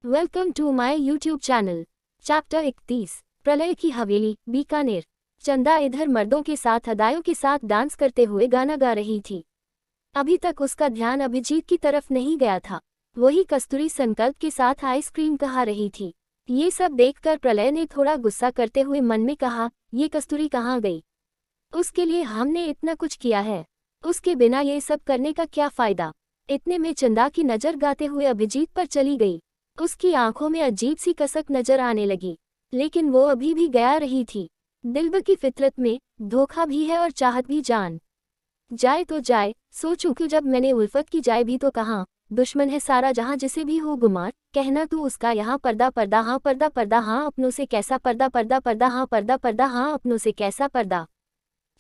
Welcome to my YouTube channel. Chapter 31 प्रलय की हवेली, बीकानेर। चंदा इधर मर्दों के साथ अदायों के साथ डांस करते हुए गाना गा रही थी। अभी तक उसका ध्यान अभिजीत की तरफ नहीं गया था। वही कस्तूरी संकल्प के साथ आइसक्रीम खा रही थी। ये सब देखकर प्रलय ने थोड़ा गुस्सा करते हुए मन में कहा, ये कस्तूरी कहाँ गई? उसके लिए हमने इतना कुछ किया है, उसके बिना ये सब करने का क्या फायदा? इतने में चंदा की नज़र गाते हुए अभिजीत पर चली गई। उसकी आंखों में अजीब सी कसक नजर आने लगी, लेकिन वो अभी भी गया रही थी। दिल की फितरत में धोखा भी है और चाहत भी जान। जाए तो जाए, सोचूं कि जब मैंने उल्फत की जाए भी तो कहाँ, दुश्मन है सारा जहाँ जिसे भी हो गुमार, कहना तू उसका यहाँ पर्दा पर्दा हाँ पर्दा पर्दा हाँ अपनों से कैसा पर्दा पर्दा पर्दा हाँ पर्दा पर्दा हाँ अपनों से कैसा पर्दा।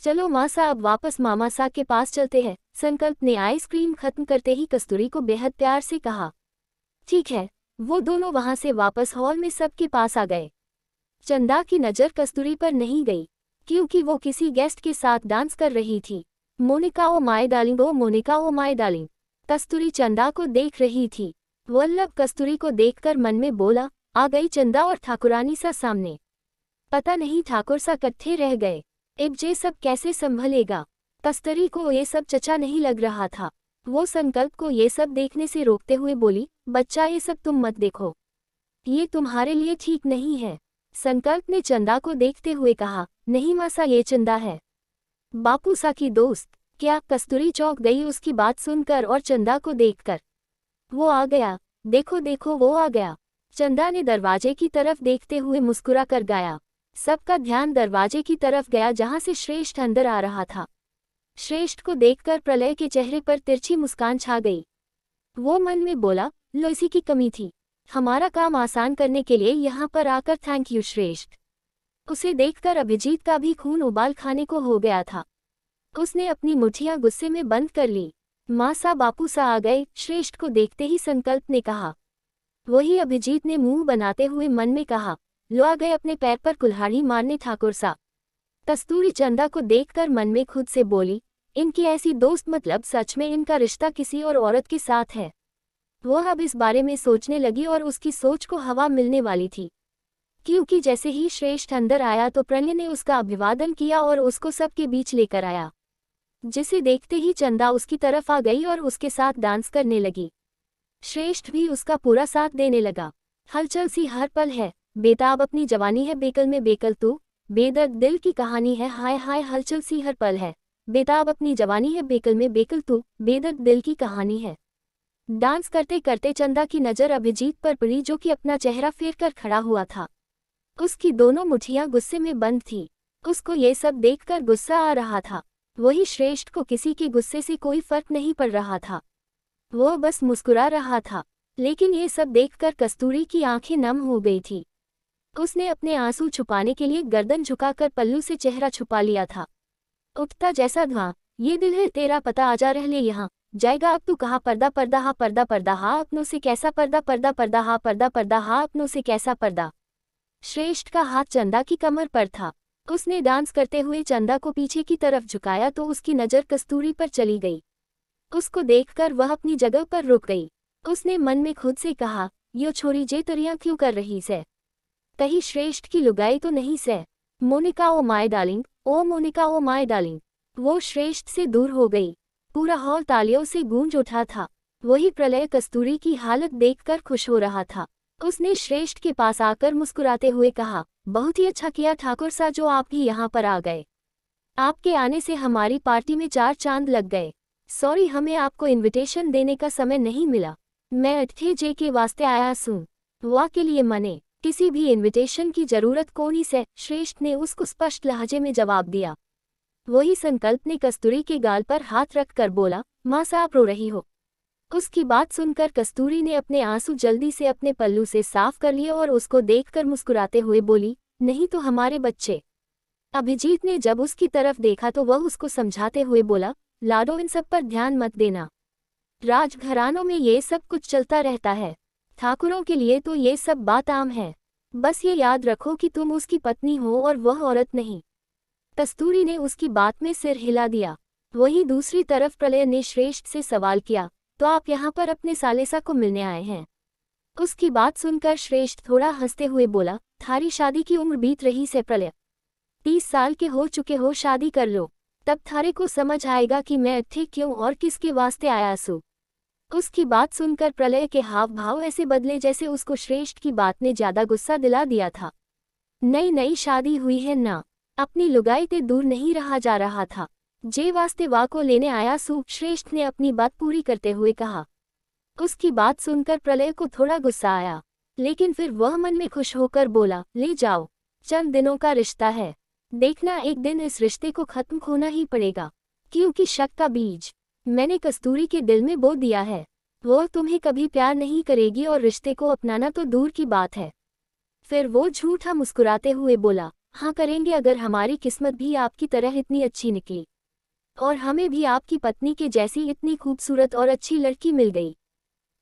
चलो मासा अब वापस मामा सा के पास चलते हैं। संकल्प ने आइसक्रीम खत्म करते ही कस्तूरी को बेहद प्यार से कहा। ठीक है। वो दोनों वहां से वापस हॉल में सबके पास आ गए। चंदा की नज़र कस्तूरी पर नहीं गई, क्योंकि वो किसी गेस्ट के साथ डांस कर रही थी। Monica oh my darling, oh Monica oh my darling. Kasturi Chanda को देख रही थी। वल्लभ कस्तूरी को देखकर मन में बोला, आ गई चंदा और ठाकुरानी सा सामने। पता नहीं ठाकुर सा कट्ठे रह गए। अब ये सब कैसे संभलेगा? कस्तूरी को ये सब चचा नहीं लग रहा था। वो संकल्प को ये सब देखने से रोकते हुए बोली, बच्चा ये सब तुम मत देखो, ये तुम्हारे लिए ठीक नहीं है। संकल्प ने चंदा को देखते हुए कहा, नहीं मासा ये चंदा है, बापू सा की दोस्त। क्या? कस्तूरी चौंक गई उसकी बात सुनकर और चंदा को देखकर। वो आ गया, देखो देखो वो आ गया। चंदा ने दरवाजे की तरफ देखते हुए मुस्कुरा कर गाया। सबका ध्यान दरवाजे की तरफ गया जहां से श्रेष्ठ अंदर आ रहा था। श्रेष्ठ को देखकर प्रलय के चेहरे पर तिरछी मुस्कान छा गई। वो मन में बोला, लो इसी की कमी थी, हमारा काम आसान करने के लिए यहाँ पर आकर थैंक यू श्रेष्ठ। उसे देखकर अभिजीत का भी खून उबाल खाने को हो गया था। उसने अपनी मुठ्ठियां गुस्से में बंद कर ली। माँ सा बापू सा आ गए, श्रेष्ठ को देखते ही संकल्प ने कहा। वही अभिजीत ने मुंह बनाते हुए मन में कहा, लो आ गए अपने पैर पर कुल्हाड़ी मारने ठाकुर सा। कस्तूरी चंदा को देखकर मन में खुद से बोली, इनकी ऐसी दोस्त मतलब सच में इनका रिश्ता किसी और औरत के साथ है। वह अब इस बारे में सोचने लगी और उसकी सोच को हवा मिलने वाली थी, क्योंकि जैसे ही श्रेष्ठ अंदर आया तो प्रणय ने उसका अभिवादन किया और उसको सबके बीच लेकर आया, जिसे देखते ही चंदा उसकी तरफ आ गई और उसके साथ डांस करने लगी। श्रेष्ठ भी उसका पूरा साथ देने लगा। हलचल सी हर पल है, बेताब अपनी जवानी है बेकल में बेकल तू, बेदर्द दिल की कहानी है हाय हाय हलचल सी हर पल है, बेताब अपनी जवानी है बेकल में बेकल तू, बेदर्द दिल की कहानी है। डांस करते करते चंदा की नज़र अभिजीत पर पड़ी जो कि अपना चेहरा फेर कर खड़ा हुआ था। उसकी दोनों मुठ्ठियां गुस्से में बंद थी। उसको ये सब देखकर गुस्सा आ रहा था। वही श्रेष्ठ को किसी के गुस्से से कोई फर्क नहीं पड़ रहा था, वो बस मुस्कुरा रहा था। लेकिन ये सब देखकर कस्तूरी की आंखें नम हो गई थी। उसने अपने आंसू छुपाने के लिए गर्दन झुकाकर पल्लू से चेहरा छुपा लिया था। उठता जैसा धुआं, ये दिल है तेरा पता आजा रह ले यहाँ, जाएगा अब तू कहाँ पर्दा पर्दा हा पर्दा पर्दा हा अपनों से कैसा पर्दा पर्दा पर्दा हा पर्दा पर्दा हा अपनों से कैसा पर्दा। श्रेष्ठ का हाथ चंदा की कमर पर था। उसने डांस करते हुए चंदा को पीछे की तरफ झुकाया तो उसकी नज़र कस्तूरी पर चली गई। उसको देखकर वह अपनी जगह पर रुक गई। उसने मन में खुद से कहा, यो छोरी जे तरियां क्यों कर रही से, कहीं श्रेष्ठ की लुगाई तो नहीं से। Monica oh my darling, oh Monica oh my darling. वो श्रेष्ठ से दूर हो गई। पूरा हॉल तालियों से गूंज उठा था। वही प्रलय कस्तूरी की हालत देखकर खुश हो रहा था। उसने श्रेष्ठ के पास आकर मुस्कुराते हुए कहा, बहुत ही अच्छा किया ठाकुर सा जो आप भी यहाँ पर आ गए। आपके आने से हमारी पार्टी में 4 चांद लग गए। सॉरी हमें आपको इनविटेशन देने का समय नहीं मिला, मैं अठे जे के वास्ते आया सूं, वाह के लिए मने, किसी भी इनविटेशन की जरूरत कोनी से, श्रेष्ठ ने उसको स्पष्ट लहजे में जवाब दिया। वही संकल्प ने कस्तूरी के गाल पर हाथ रखकर बोला, माँ सा आप रो रही हो? उसकी बात सुनकर कस्तूरी ने अपने आंसू जल्दी से अपने पल्लू से साफ कर लिए और उसको देखकर मुस्कुराते हुए बोली, नहीं तो हमारे बच्चे। अभिजीत ने जब उसकी तरफ देखा तो वह उसको समझाते हुए बोला, लाडो इन सब पर ध्यान मत देना, राजघरानों में ये सब कुछ चलता रहता है, ठाकुरों के लिए तो ये सब बात आम है, बस ये याद रखो कि तुम उसकी पत्नी हो और वह औरत नहीं। कस्तूरी ने उसकी बात में सिर हिला दिया। वहीं दूसरी तरफ प्रलय ने श्रेष्ठ से सवाल किया, तो आप यहाँ पर अपने सालेसा को मिलने आए हैं? उसकी बात सुनकर श्रेष्ठ थोड़ा हंसते हुए बोला, थारी शादी की उम्र बीत रही से प्रलय, 30 साल के हो चुके हो, शादी कर लो, तब थारे को समझ आएगा कि मैं अट्ठे क्यों और किसके वास्ते आया सू। उसकी बात सुनकर प्रलय के हाव भाव ऐसे बदले जैसे उसको श्रेष्ठ की बात ने ज्यादा गुस्सा दिला दिया था। नई नई शादी हुई है ना, अपनी लुगाई ते दूर नहीं रहा जा रहा था, जे वास्ते वा को लेने आया सू, श्रेष्ठ ने अपनी बात पूरी करते हुए कहा। उसकी बात सुनकर प्रलय को थोड़ा गुस्सा आया, लेकिन फिर वह मन में खुश होकर बोला, ले जाओ, चंद दिनों का रिश्ता है, देखना एक दिन इस रिश्ते को खत्म होना ही पड़ेगा, क्योंकि शक का बीज मैंने कस्तूरी के दिल में बो दिया है। वो तुम्हें कभी प्यार नहीं करेगी और रिश्ते को अपनाना तो दूर की बात है। फिर वो झूठा मुस्कुराते हुए बोला, हाँ करेंगे, अगर हमारी किस्मत भी आपकी तरह इतनी अच्छी निकली और हमें भी आपकी पत्नी के जैसी इतनी खूबसूरत और अच्छी लड़की मिल गई।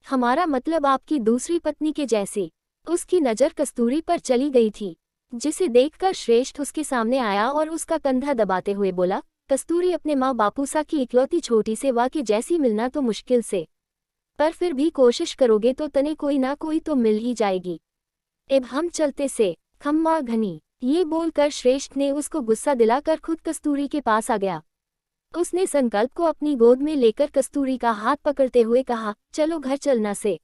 हमारा मतलब आपकी दूसरी पत्नी के जैसे। उसकी नज़र कस्तूरी पर चली गई थी, जिसे देखकर श्रेष्ठ उसके सामने आया और उसका कंधा दबाते हुए बोला, कस्तूरी, अपने माँ बापू सा की इकलौती छोटी से वा के जैसी मिलना तो मुश्किल से, पर फिर भी कोशिश करोगे तो तने कोई ना कोई तो मिल ही जाएगी। अब हम चलते से, खम्मा घनी। ये बोलकर श्रेष्ठ ने उसको गुस्सा दिलाकर खुद कस्तूरी के पास आ गया। उसने संकल्प को अपनी गोद में लेकर कस्तूरी का हाथ पकड़ते हुए कहा, चलो घर चलना से।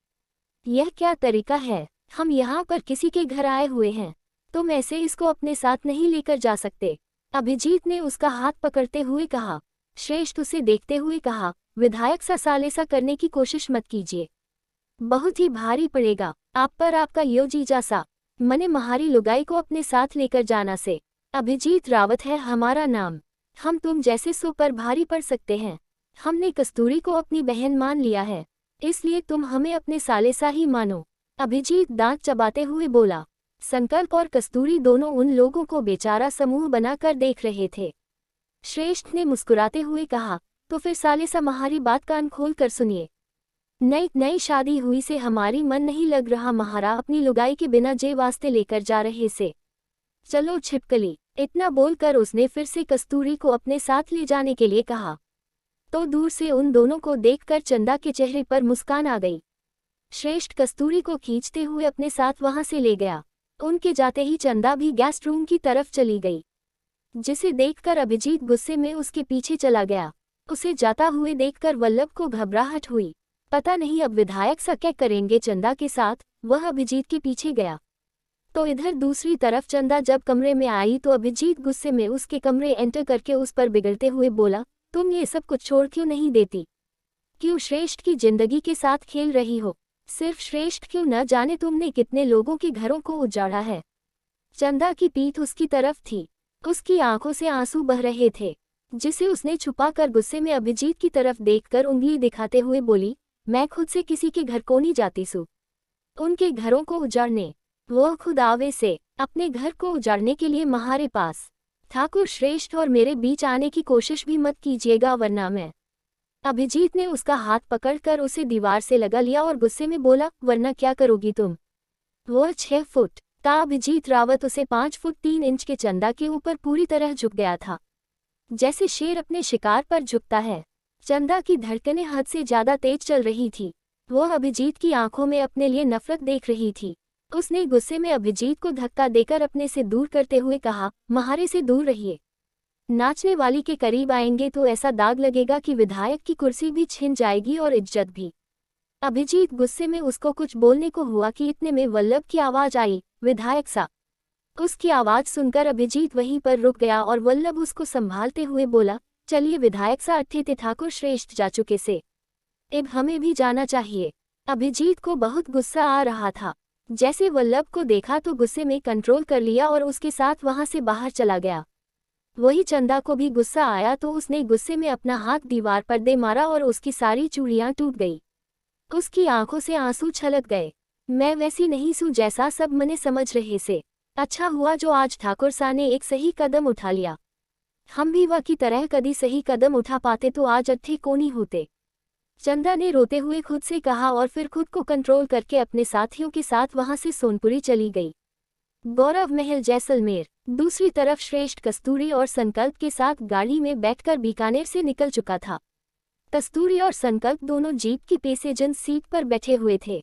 यह क्या तरीका है, हम यहाँ पर किसी के घर आए हुए हैं, तुम ऐसे इसको अपने साथ नहीं लेकर जा सकते। अभिजीत ने उसका हाथ पकड़ते हुए कहा। श्रेष्ठ उसे देखते हुए कहा, विधायक सा साले सा करने की कोशिश मत कीजिए, बहुत ही भारी पड़ेगा आप पर, आपका यो जीजा सा मने महारी लुगाई को अपने साथ लेकर जाना से। अभिजीत रावत है हमारा नाम, हम तुम जैसे सो पर भारी पड़ सकते हैं। हमने कस्तूरी को अपनी बहन मान लिया है, इसलिए तुम हमें अपने साले सा ही मानो। अभिजीत दांत चबाते हुए बोला। संकल्प और कस्तूरी दोनों उन लोगों को बेचारा समूह बनाकर देख रहे थे। श्रेष्ठ ने मुस्कुराते हुए कहा, तो फिर साले सा महारी बात कान खोल कर सुनिए। नई शादी हुई से हमारी मन नहीं लग रहा महारा, अपनी लुगाई के बिना जे वास्ते लेकर जा रहे से। चलो छिपकली। इतना बोलकर उसने फिर से कस्तूरी को अपने साथ ले जाने के लिए कहा, तो दूर से उन दोनों को देखकर चंदा के चेहरे पर मुस्कान आ गई। श्रेष्ठ कस्तूरी को खींचते हुए अपने साथ वहां से ले गया। उनके जाते ही चंदा भी गेस्ट रूम की तरफ चली गई, जिसे देखकर अभिजीत गुस्से में उसके पीछे चला गया। उसे जाता हुए देखकर वल्लभ को घबराहट हुई, पता नहीं अब विधायक सा क्या करेंगे चंदा के साथ। वह अभिजीत के पीछे गया, तो इधर दूसरी तरफ चंदा जब कमरे में आई तो अभिजीत गुस्से में उसके कमरे एंटर करके उस पर बिगड़ते हुए बोला, तुम ये सब कुछ छोड़ क्यों नहीं देती, क्यों श्रेष्ठ की जिंदगी के साथ खेल रही हो। सिर्फ श्रेष्ठ क्यों, न जाने तुमने कितने लोगों के घरों को उजाड़ा है। चंदा की पीठ उसकी तरफ थी, उसकी आंखों से आंसू बह रहे थे, जिसे उसने छुपाकर गुस्से में अभिजीत की तरफ देखकर उंगली दिखाते हुए बोली, मैं खुद से किसी के घर को नहीं जाती सू, उनके घरों को उजाड़ने। वो खुद आवे से अपने घर को उजाड़ने के लिए महारे पास। ठाकुर श्रेष्ठ और मेरे बीच आने की कोशिश भी मत कीजिएगा, वरना मैं। अभिजीत ने उसका हाथ पकड़कर उसे दीवार से लगा लिया और गुस्से में बोला, वरना क्या करोगी तुम। वो 6 फुट का अभिजीत रावत उसे 5 फुट 3 इंच के चंदा के ऊपर पूरी तरह झुक गया था, जैसे शेर अपने शिकार पर झुकता है। चंदा की धड़कनें हद से ज्यादा तेज चल रही थी। वह अभिजीत की आंखों में अपने लिए नफरत देख रही थी। उसने गुस्से में अभिजीत को धक्का देकर अपने से दूर करते हुए कहा, महारे से दूर रहिए, नाचने वाली के करीब आएंगे तो ऐसा दाग लगेगा कि विधायक की कुर्सी भी छिन जाएगी और इज्जत भी। अभिजीत गुस्से में उसको कुछ बोलने को हुआ कि इतने में वल्लभ की आवाज आई, विधायक सा। उसकी आवाज सुनकर अभिजीत वहीं पर रुक गया और वल्लभ उसको संभालते हुए बोला, चलिए विधायक सा, अट्ठे थे ठाकुर श्रेष्ठ जा चुके से, अब हमें भी जाना चाहिए। अभिजीत को बहुत गुस्सा आ रहा था। जैसे वल्लभ को देखा तो गुस्से में कंट्रोल कर लिया और उसके साथ वहां से बाहर चला गया। वही चंदा को भी गुस्सा आया तो उसने गुस्से में अपना हाथ दीवार पर दे मारा और उसकी सारी चूड़ियां टूट गई। उसकी आंखों से आंसू छलक गए। मैं वैसी नहीं सू जैसा सब मने समझ रहे से। अच्छा हुआ जो आज ठाकुर सा ने एक सही कदम उठा लिया। हम भी वह की तरह कभी सही कदम उठा पाते तो आज अट्ठे कोनी होते। चंदा ने रोते हुए खुद से कहा और फिर खुद को कंट्रोल करके अपने साथियों के साथ वहां से सोनपुरी चली गई। गौरव महल जैसलमेर। दूसरी तरफ श्रेष्ठ कस्तूरी और संकल्प के साथ गाड़ी में बैठकर बीकानेर से निकल चुका था। कस्तूरी और संकल्प दोनों जीप की पैसेंजर सीट पर बैठे हुए थे।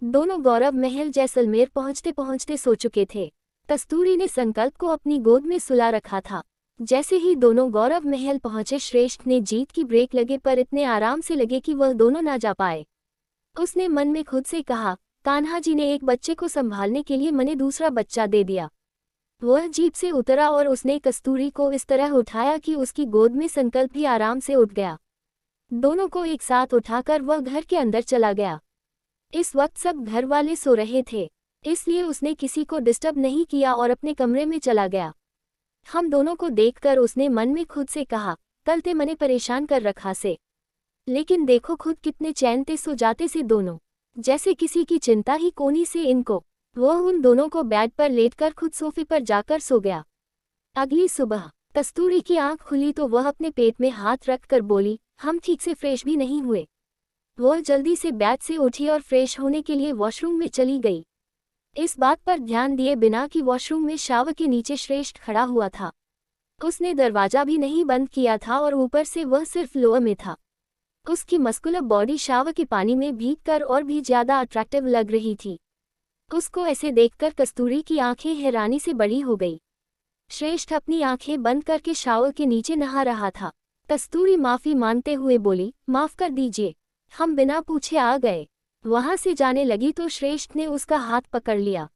दोनों गौरव महल जैसलमेर पहुंचते पहुंचते सो चुके थे। कस्तूरी ने संकल्प को अपनी गोद में सुला रखा था। जैसे ही दोनों गौरव महल पहुंचे, श्रेष्ठ ने जीत की ब्रेक लगे पर इतने आराम से लगे कि वह दोनों ना जा पाए। उसने मन में खुद से कहा, कान्हा जी ने एक बच्चे को संभालने के लिए मने दूसरा बच्चा दे दिया। वह जीप से उतरा और उसने कस्तूरी को इस तरह उठाया कि उसकी गोद में संकल्प भी आराम से उठ गया। दोनों को एक साथ उठाकर वह घर के अंदर चला गया। इस वक्त सब घर वाले सो रहे थे, इसलिए उसने किसी को डिस्टर्ब नहीं किया और अपने कमरे में चला गया। हम दोनों को देखकर उसने मन में खुद से कहा, कल ते मने परेशान कर रखा से, लेकिन देखो खुद कितने चैन ते सो जाते से दोनों, जैसे किसी की चिंता ही कोनी से इनको। वह उन दोनों को बेड पर लेटकर खुद सोफे पर जाकर सो गया। अगली सुबह कस्तूरी की आंख खुली तो वह अपने पेट में हाथ रखकर बोली, हम ठीक से फ्रेश भी नहीं हुए। वह जल्दी से बेड से उठी और फ्रेश होने के लिए वॉशरूम में चली गई। इस बात पर ध्यान दिए बिना कि वॉशरूम में शावर के नीचे श्रेष्ठ खड़ा हुआ था। उसने दरवाजा भी नहीं बंद किया था और ऊपर से वह सिर्फ लोअर में था। उसकी मस्कुलर बॉडी शावर के पानी में भीगकर और भी ज्यादा अट्रैक्टिव लग रही थी। उसको ऐसे देखकर कस्तूरी की आंखें हैरानी से बड़ी हो गई। श्रेष्ठ अपनी आंखें बंद करके शावर के नीचे नहा रहा था। कस्तूरी माफी मांगते हुए बोली, माफ कर दीजिए, हम बिना पूछे आ गए। वहां से जाने लगी तो श्रेष्ठ ने उसका हाथ पकड़ लिया।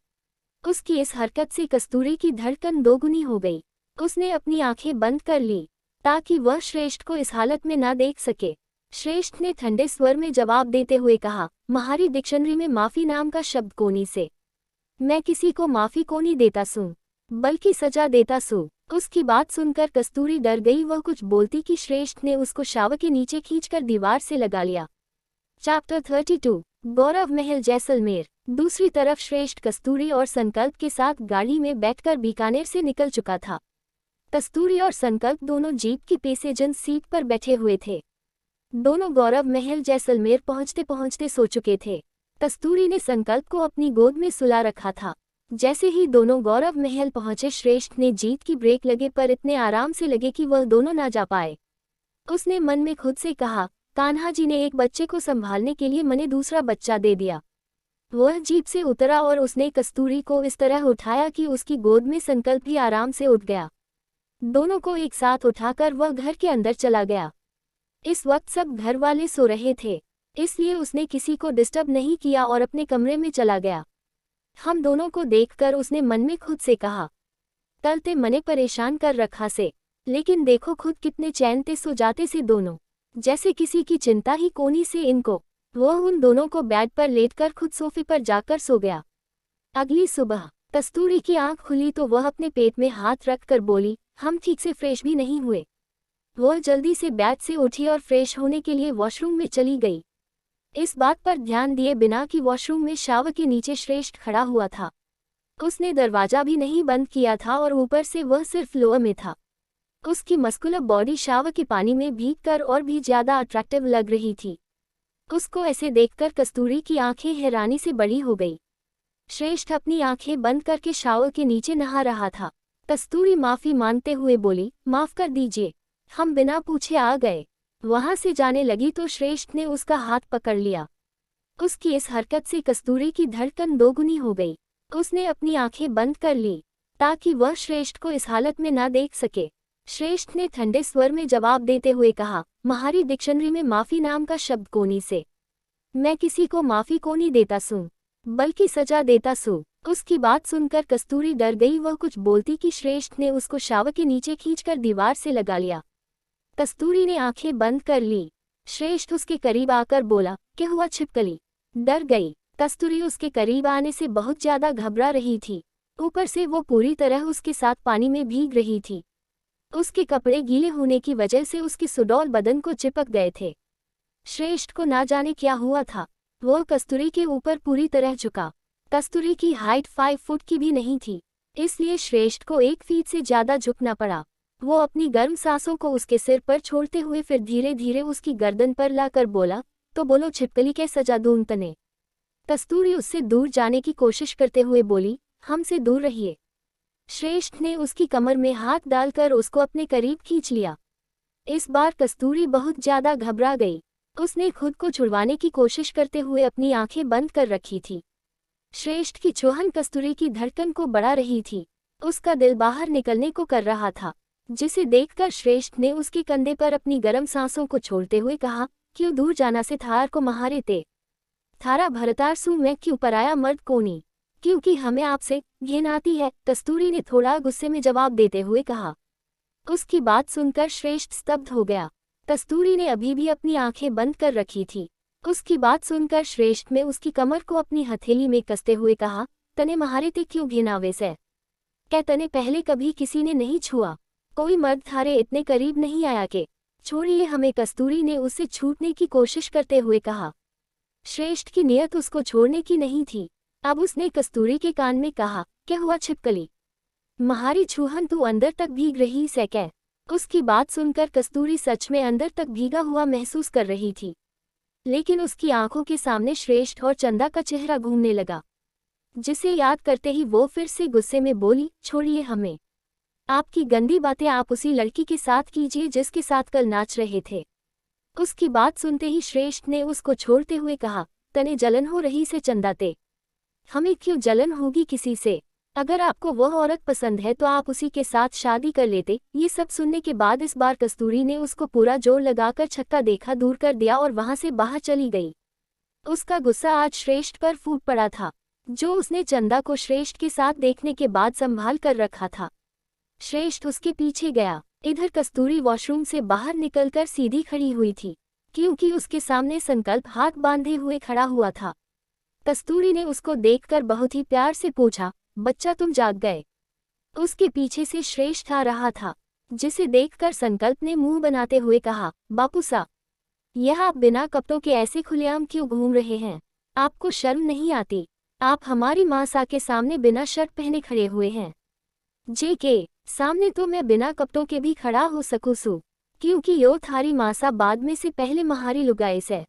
उसकी इस हरकत से कस्तूरी की धड़कन दोगुनी हो गई। उसने अपनी आंखें बंद कर ली ताकि वह श्रेष्ठ को इस हालत में न देख सके। श्रेष्ठ ने ठंडे स्वर में जवाब देते हुए कहा, महारी डिक्शनरी में माफी नाम का शब्द कोनी से। मैं किसी को माफी को नहीं देता सूं, बल्कि सजा देता सूं। उसकी बात सुनकर कस्तूरी डर गई। वह कुछ बोलती कि श्रेष्ठ ने उसको शावर के नीचे खींचकर दीवार से लगा लिया। चैप्टर 32 गौरव महल जैसलमेर। दूसरी तरफ श्रेष्ठ कस्तूरी और संकल्प के साथ गाड़ी में बैठकर बीकानेर से निकल चुका था। कस्तूरी और संकल्प दोनों जीप की पैसेंजर सीट पर बैठे हुए थे। दोनों गौरव महल जैसलमेर पहुंचते पहुंचते सो चुके थे। कस्तूरी ने संकल्प को अपनी गोद में सुला रखा था। जैसे ही दोनों गौरव महल पहुंचे, श्रेष्ठ ने जीत की ब्रेक लगे पर इतने आराम से लगे कि वह दोनों ना जा पाए। उसने मन में खुद से कहा, कान्हा जी ने एक बच्चे को संभालने के लिए मने दूसरा बच्चा दे दिया। वह जीप से उतरा और उसने कस्तूरी को इस तरह उठाया कि उसकी गोद में संकल्प भी आराम से उठ गया। दोनों को एक साथ उठाकर वह घर के अंदर चला गया। इस वक्त सब घर वाले सो रहे थे, इसलिए उसने किसी को डिस्टर्ब नहीं किया और अपने कमरे में चला गया। हम दोनों को देखकर उसने मन में खुद से कहा, कल ते मने परेशान कर रखा से, लेकिन देखो खुद कितने चैन ते सो जाते से दोनों, जैसे किसी की चिंता ही कोनी से इनको। वह उन दोनों को बेड पर लेटकर खुद सोफे पर जाकर सो गया। अगली सुबह कस्तूरी की आंख खुली तो वह अपने पेट में हाथ रखकर बोली, हम ठीक से फ्रेश भी नहीं हुए। वह जल्दी से बेड से उठी और फ्रेश होने के लिए वॉशरूम में चली गई। इस बात पर ध्यान दिए बिना कि वॉशरूम में शावर के नीचे श्रेष्ठ खड़ा हुआ था। उसने दरवाजा भी नहीं बंद किया था और ऊपर से वह सिर्फ लोअर में था। उसकी मस्कुलर बॉडी शावर के पानी में भीगकर और भी ज्यादा अट्रैक्टिव लग रही थी। उसको ऐसे देखकर कस्तूरी की आंखें हैरानी से बड़ी हो गई। श्रेष्ठ अपनी आंखें बंद करके शावर के नीचे नहा रहा था। कस्तूरी माफी मांगते हुए बोली, माफ कर दीजिए, हम बिना पूछे आ गए। वहां से जाने लगी तो श्रेष्ठ ने उसका हाथ पकड़ लिया। उसकी इस हरकत से कस्तूरी की धड़कन दोगुनी हो गई। उसने अपनी आंखें बंद कर ली ताकि वह श्रेष्ठ को इस हालत में न देख सके। श्रेष्ठ ने ठंडे स्वर में जवाब देते हुए कहा, महारी डिक्शनरी में माफी नाम का शब्द कोनी से। मैं किसी को माफी को नहीं देता सूं, बल्कि सजा देता सूं। उसकी बात सुनकर कस्तूरी डर गई। वह कुछ बोलती कि श्रेष्ठ ने उसको शावर के नीचे खींचकर दीवार से लगा लिया। कस्तूरी ने आंखें बंद कर ली। श्रेष्ठ उसके करीब आकर बोला, क्या हुआ छिपकली? डर गई। कस्तूरी उसके करीब आने से बहुत ज्यादा घबरा रही थी। ऊपर से वो पूरी तरह उसके साथ पानी में भीग रही थी। उसके कपड़े गीले होने की वजह से उसके सुडौल बदन को चिपक गए थे। श्रेष्ठ को ना जाने क्या हुआ था। वो कस्तूरी के ऊपर पूरी तरह झुका। कस्तूरी की हाइट 5 फुट की भी नहीं थी, इसलिए श्रेष्ठ को 1 फीट से ज्यादा झुकना पड़ा। वो अपनी गर्म सांसों को उसके सिर पर छोड़ते हुए फिर धीरे धीरे उसकी गर्दन पर लाकर बोला, तो बोलो छिपकली के सजा दूं तने। कस्तूरी उससे दूर जाने की कोशिश करते हुए बोली, हमसे दूर रहिए। श्रेष्ठ ने उसकी कमर में हाथ डालकर उसको अपने करीब खींच लिया। इस बार कस्तूरी बहुत ज्यादा घबरा गई। उसने खुद को छुड़वाने की कोशिश करते हुए अपनी आंखें बंद कर रखी थी। श्रेष्ठ की चूहन कस्तूरी की धड़कन को बढ़ा रही थी। उसका दिल बाहर निकलने को कर रहा था, जिसे देखकर श्रेष्ठ ने उसके कंधे पर अपनी गर्म सांसों को छोड़ते हुए कहा, क्यों दूर जाना से थार को महारे ते थारा भरतार सू मैं क्यों पराया मर्द कोनी, क्योंकि हमें आपसे घिन आती है, कस्तूरी ने थोड़ा गुस्से में जवाब देते हुए कहा। उसकी बात सुनकर श्रेष्ठ स्तब्ध हो गया। कस्तूरी ने अभी भी अपनी आंखें बंद कर रखी थी। उसकी बात सुनकर श्रेष्ठ ने उसकी कमर को अपनी हथेली में कसते हुए कहा, तने महारे ते क्यों घिनावे से? क्या तने पहले कभी किसी ने नहीं छुआ? कोई मर्द थारे इतने करीब नहीं आया के? छोड़िए हमें, कस्तूरी ने उससे छूटने की कोशिश करते हुए कहा। श्रेष्ठ की नियत उसको छोड़ने की नहीं थी। अब उसने कस्तूरी के कान में कहा, क्या हुआ छिपकली? महारी छूहन तू अंदर तक भीग रही से कै? उसकी बात सुनकर कस्तूरी सच में अंदर तक भीगा हुआ महसूस कर रही थी, लेकिन उसकी आंखों के सामने श्रेष्ठ और चंदा का चेहरा घूमने लगा, जिसे याद करते ही वो फिर से गुस्से में बोली, छोड़िए हमें। आपकी गंदी बातें आप उसी लड़की के साथ कीजिए जिसके साथ कल नाच रहे थे। उसकी बात सुनते ही श्रेष्ठ ने उसको छोड़ते हुए कहा, तने जलन हो रही से चंदा ते? हमें क्यों जलन होगी किसी से? अगर आपको वह औरत पसंद है तो आप उसी के साथ शादी कर लेते। ये सब सुनने के बाद इस बार कस्तूरी ने उसको पूरा जोर लगाकर छक्का देखा दूर कर दिया और वहां से बाहर चली गई। उसका गुस्सा आज श्रेष्ठ पर फूट पड़ा था, जो उसने चंदा को श्रेष्ठ के साथ देखने के बाद संभाल कर रखा था। श्रेष्ठ उसके पीछे गया। इधर कस्तूरी वॉशरूम से बाहर निकलकर सीधी खड़ी हुई थी, क्योंकि उसके सामने संकल्प हाथ बांधे हुए खड़ा हुआ था। कस्तूरी ने उसको देखकर बहुत ही प्यार से पूछा, बच्चा तुम जाग गए? उसके पीछे से श्रेष्ठ आ रहा था, जिसे देखकर संकल्प ने मुंह बनाते हुए कहा, बापू सा, यह आप बिना कपड़ों के ऐसे खुलेआम क्यों घूम रहे हैं? आपको शर्म नहीं आती? आप हमारी माँ सा के सामने बिना शर्ट पहने खड़े हुए हैं। जे के सामने तो मैं बिना कपड़ों के भी खड़ा हो सकूं सू, क्योंकि यो थारी माँ सा बाद में से पहले महारी लुगाई से,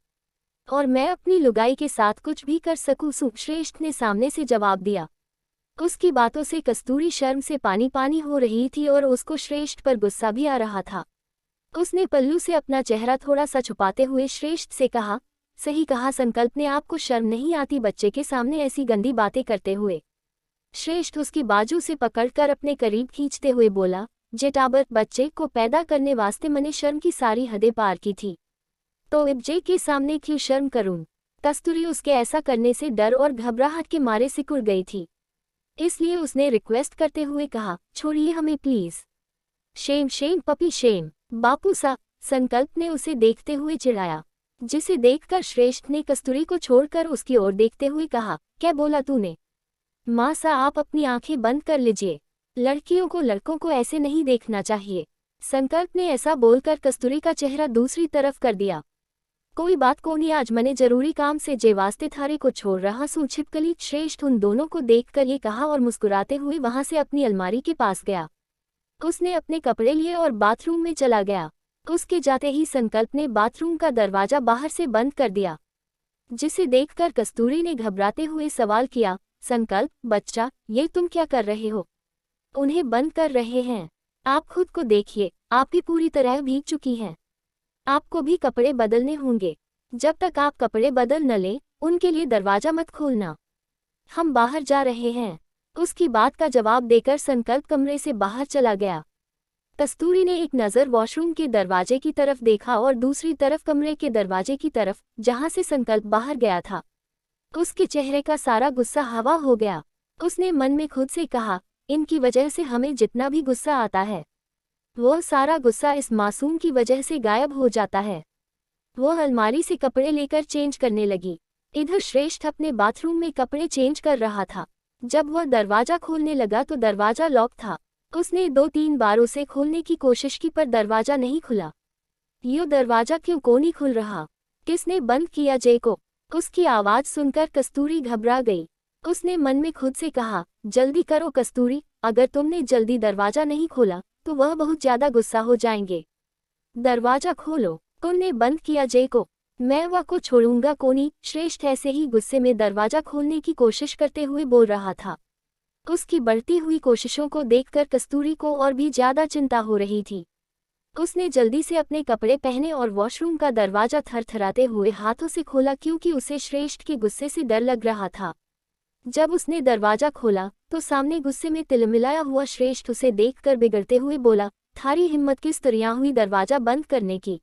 और मैं अपनी लुगाई के साथ कुछ भी कर सकूं सू, श्रेष्ठ ने सामने से जवाब दिया। उसकी बातों से कस्तूरी शर्म से पानी पानी हो रही थी और उसको श्रेष्ठ पर गुस्सा भी आ रहा था। उसने पल्लू से अपना चेहरा थोड़ा सा छुपाते हुए श्रेष्ठ से कहा, सही कहा संकल्प ने, आपको शर्म नहीं आती बच्चे के सामने ऐसी गंदी बातें करते हुए? श्रेष्ठ उसकी बाजू से पकड़कर अपने करीब खींचते हुए बोला, जेटाबर बच्चे को पैदा करने वास्ते मैंने शर्म की सारी हदें पार की थी, तो अब जे के सामने क्यों शर्म करूं? कस्तूरी उसके ऐसा करने से डर और घबराहट के मारे सिकुड़ गई थी, इसलिए उसने रिक्वेस्ट करते हुए कहा, छोड़िए हमें please. Shame shame puppy shame, बापू सा, संकल्प ने उसे देखते हुए चिढ़ाया, जिसे देखकर श्रेष्ठ ने कस्तूरी को छोड़कर उसकी ओर देखते हुए कहा, क्या बोला तूने? माँ सा आप अपनी आंखें बंद कर लीजिए, लड़कियों को लड़कों को ऐसे नहीं देखना चाहिए। संकल्प ने ऐसा बोलकर कस्तूरी का चेहरा दूसरी तरफ कर दिया। कोई बात कोनी, आज मैंने जरूरी काम से जे वास्ते थारे को छोड़ रहा सू छिपकली। श्रेष्ठ उन दोनों को देखकर ये कहा और मुस्कुराते हुए वहां से अपनी अलमारी के पास गया। उसने अपने कपड़े लिए और बाथरूम में चला गया। उसके जाते ही संकल्प ने बाथरूम का दरवाजा बाहर से बंद कर दिया, जिसे देखकर कस्तूरी ने घबराते हुए सवाल किया, संकल्प बच्चा, ये तुम क्या कर रहे हो? उन्हें बंद कर रहे हैं? आप खुद को देखिए, आप भी पूरी तरह भीग चुकी हैं। आपको भी कपड़े बदलने होंगे। जब तक आप कपड़े बदल न लें, उनके लिए दरवाजा मत खोलना। हम बाहर जा रहे हैं। उसकी बात का जवाब देकर संकल्प कमरे से बाहर चला गया। कस्तूरी ने एक नज़र वॉशरूम के दरवाजे की तरफ देखा और दूसरी तरफ कमरे के दरवाजे की तरफ, जहां से संकल्प बाहर गया था। उसके चेहरे का सारा गुस्सा हवा हो गया। उसने मन में खुद से कहा, इनकी वजह से हमें जितना भी गुस्सा आता है, वह सारा गुस्सा इस मासूम की वजह से गायब हो जाता है। वह अलमारी से कपड़े लेकर चेंज करने लगी। इधर श्रेष्ठ अपने बाथरूम में कपड़े चेंज कर रहा था। जब वह दरवाजा खोलने लगा तो दरवाजा लॉक था। उसने 2-3 बार उसे खोलने की कोशिश की पर दरवाजा नहीं खुला। यो दरवाजा क्यों को नहीं खुल रहा? किसने बंद किया जे को? उसकी आवाज़ सुनकर कस्तूरी घबरा गई। उसने मन में खुद से कहा, जल्दी करो कस्तूरी, अगर तुमने जल्दी दरवाजा नहीं खोला तो वह बहुत ज्यादा गुस्सा हो जाएंगे। दरवाजा खोलो। उनने बंद किया जे को। मैं वह को छोड़ूंगा कोनी। श्रेष्ठ ऐसे ही गुस्से में दरवाजा खोलने की कोशिश करते हुए बोल रहा था। उसकी बढ़ती हुई कोशिशों को देखकर कस्तूरी को और भी ज्यादा चिंता हो रही थी। उसने जल्दी से अपने कपड़े पहने और वॉशरूम का दरवाजा थरथराते हुए हाथों से खोला क्योंकि उसे श्रेष्ठ के गुस्से से डर लग रहा था। जब उसने दरवाजा खोला तो सामने गुस्से में तिलमिलाया हुआ श्रेष्ठ उसे देखकर बिगड़ते हुए बोला, थारी हिम्मत किस तरह हुई दरवाजा बंद करने की।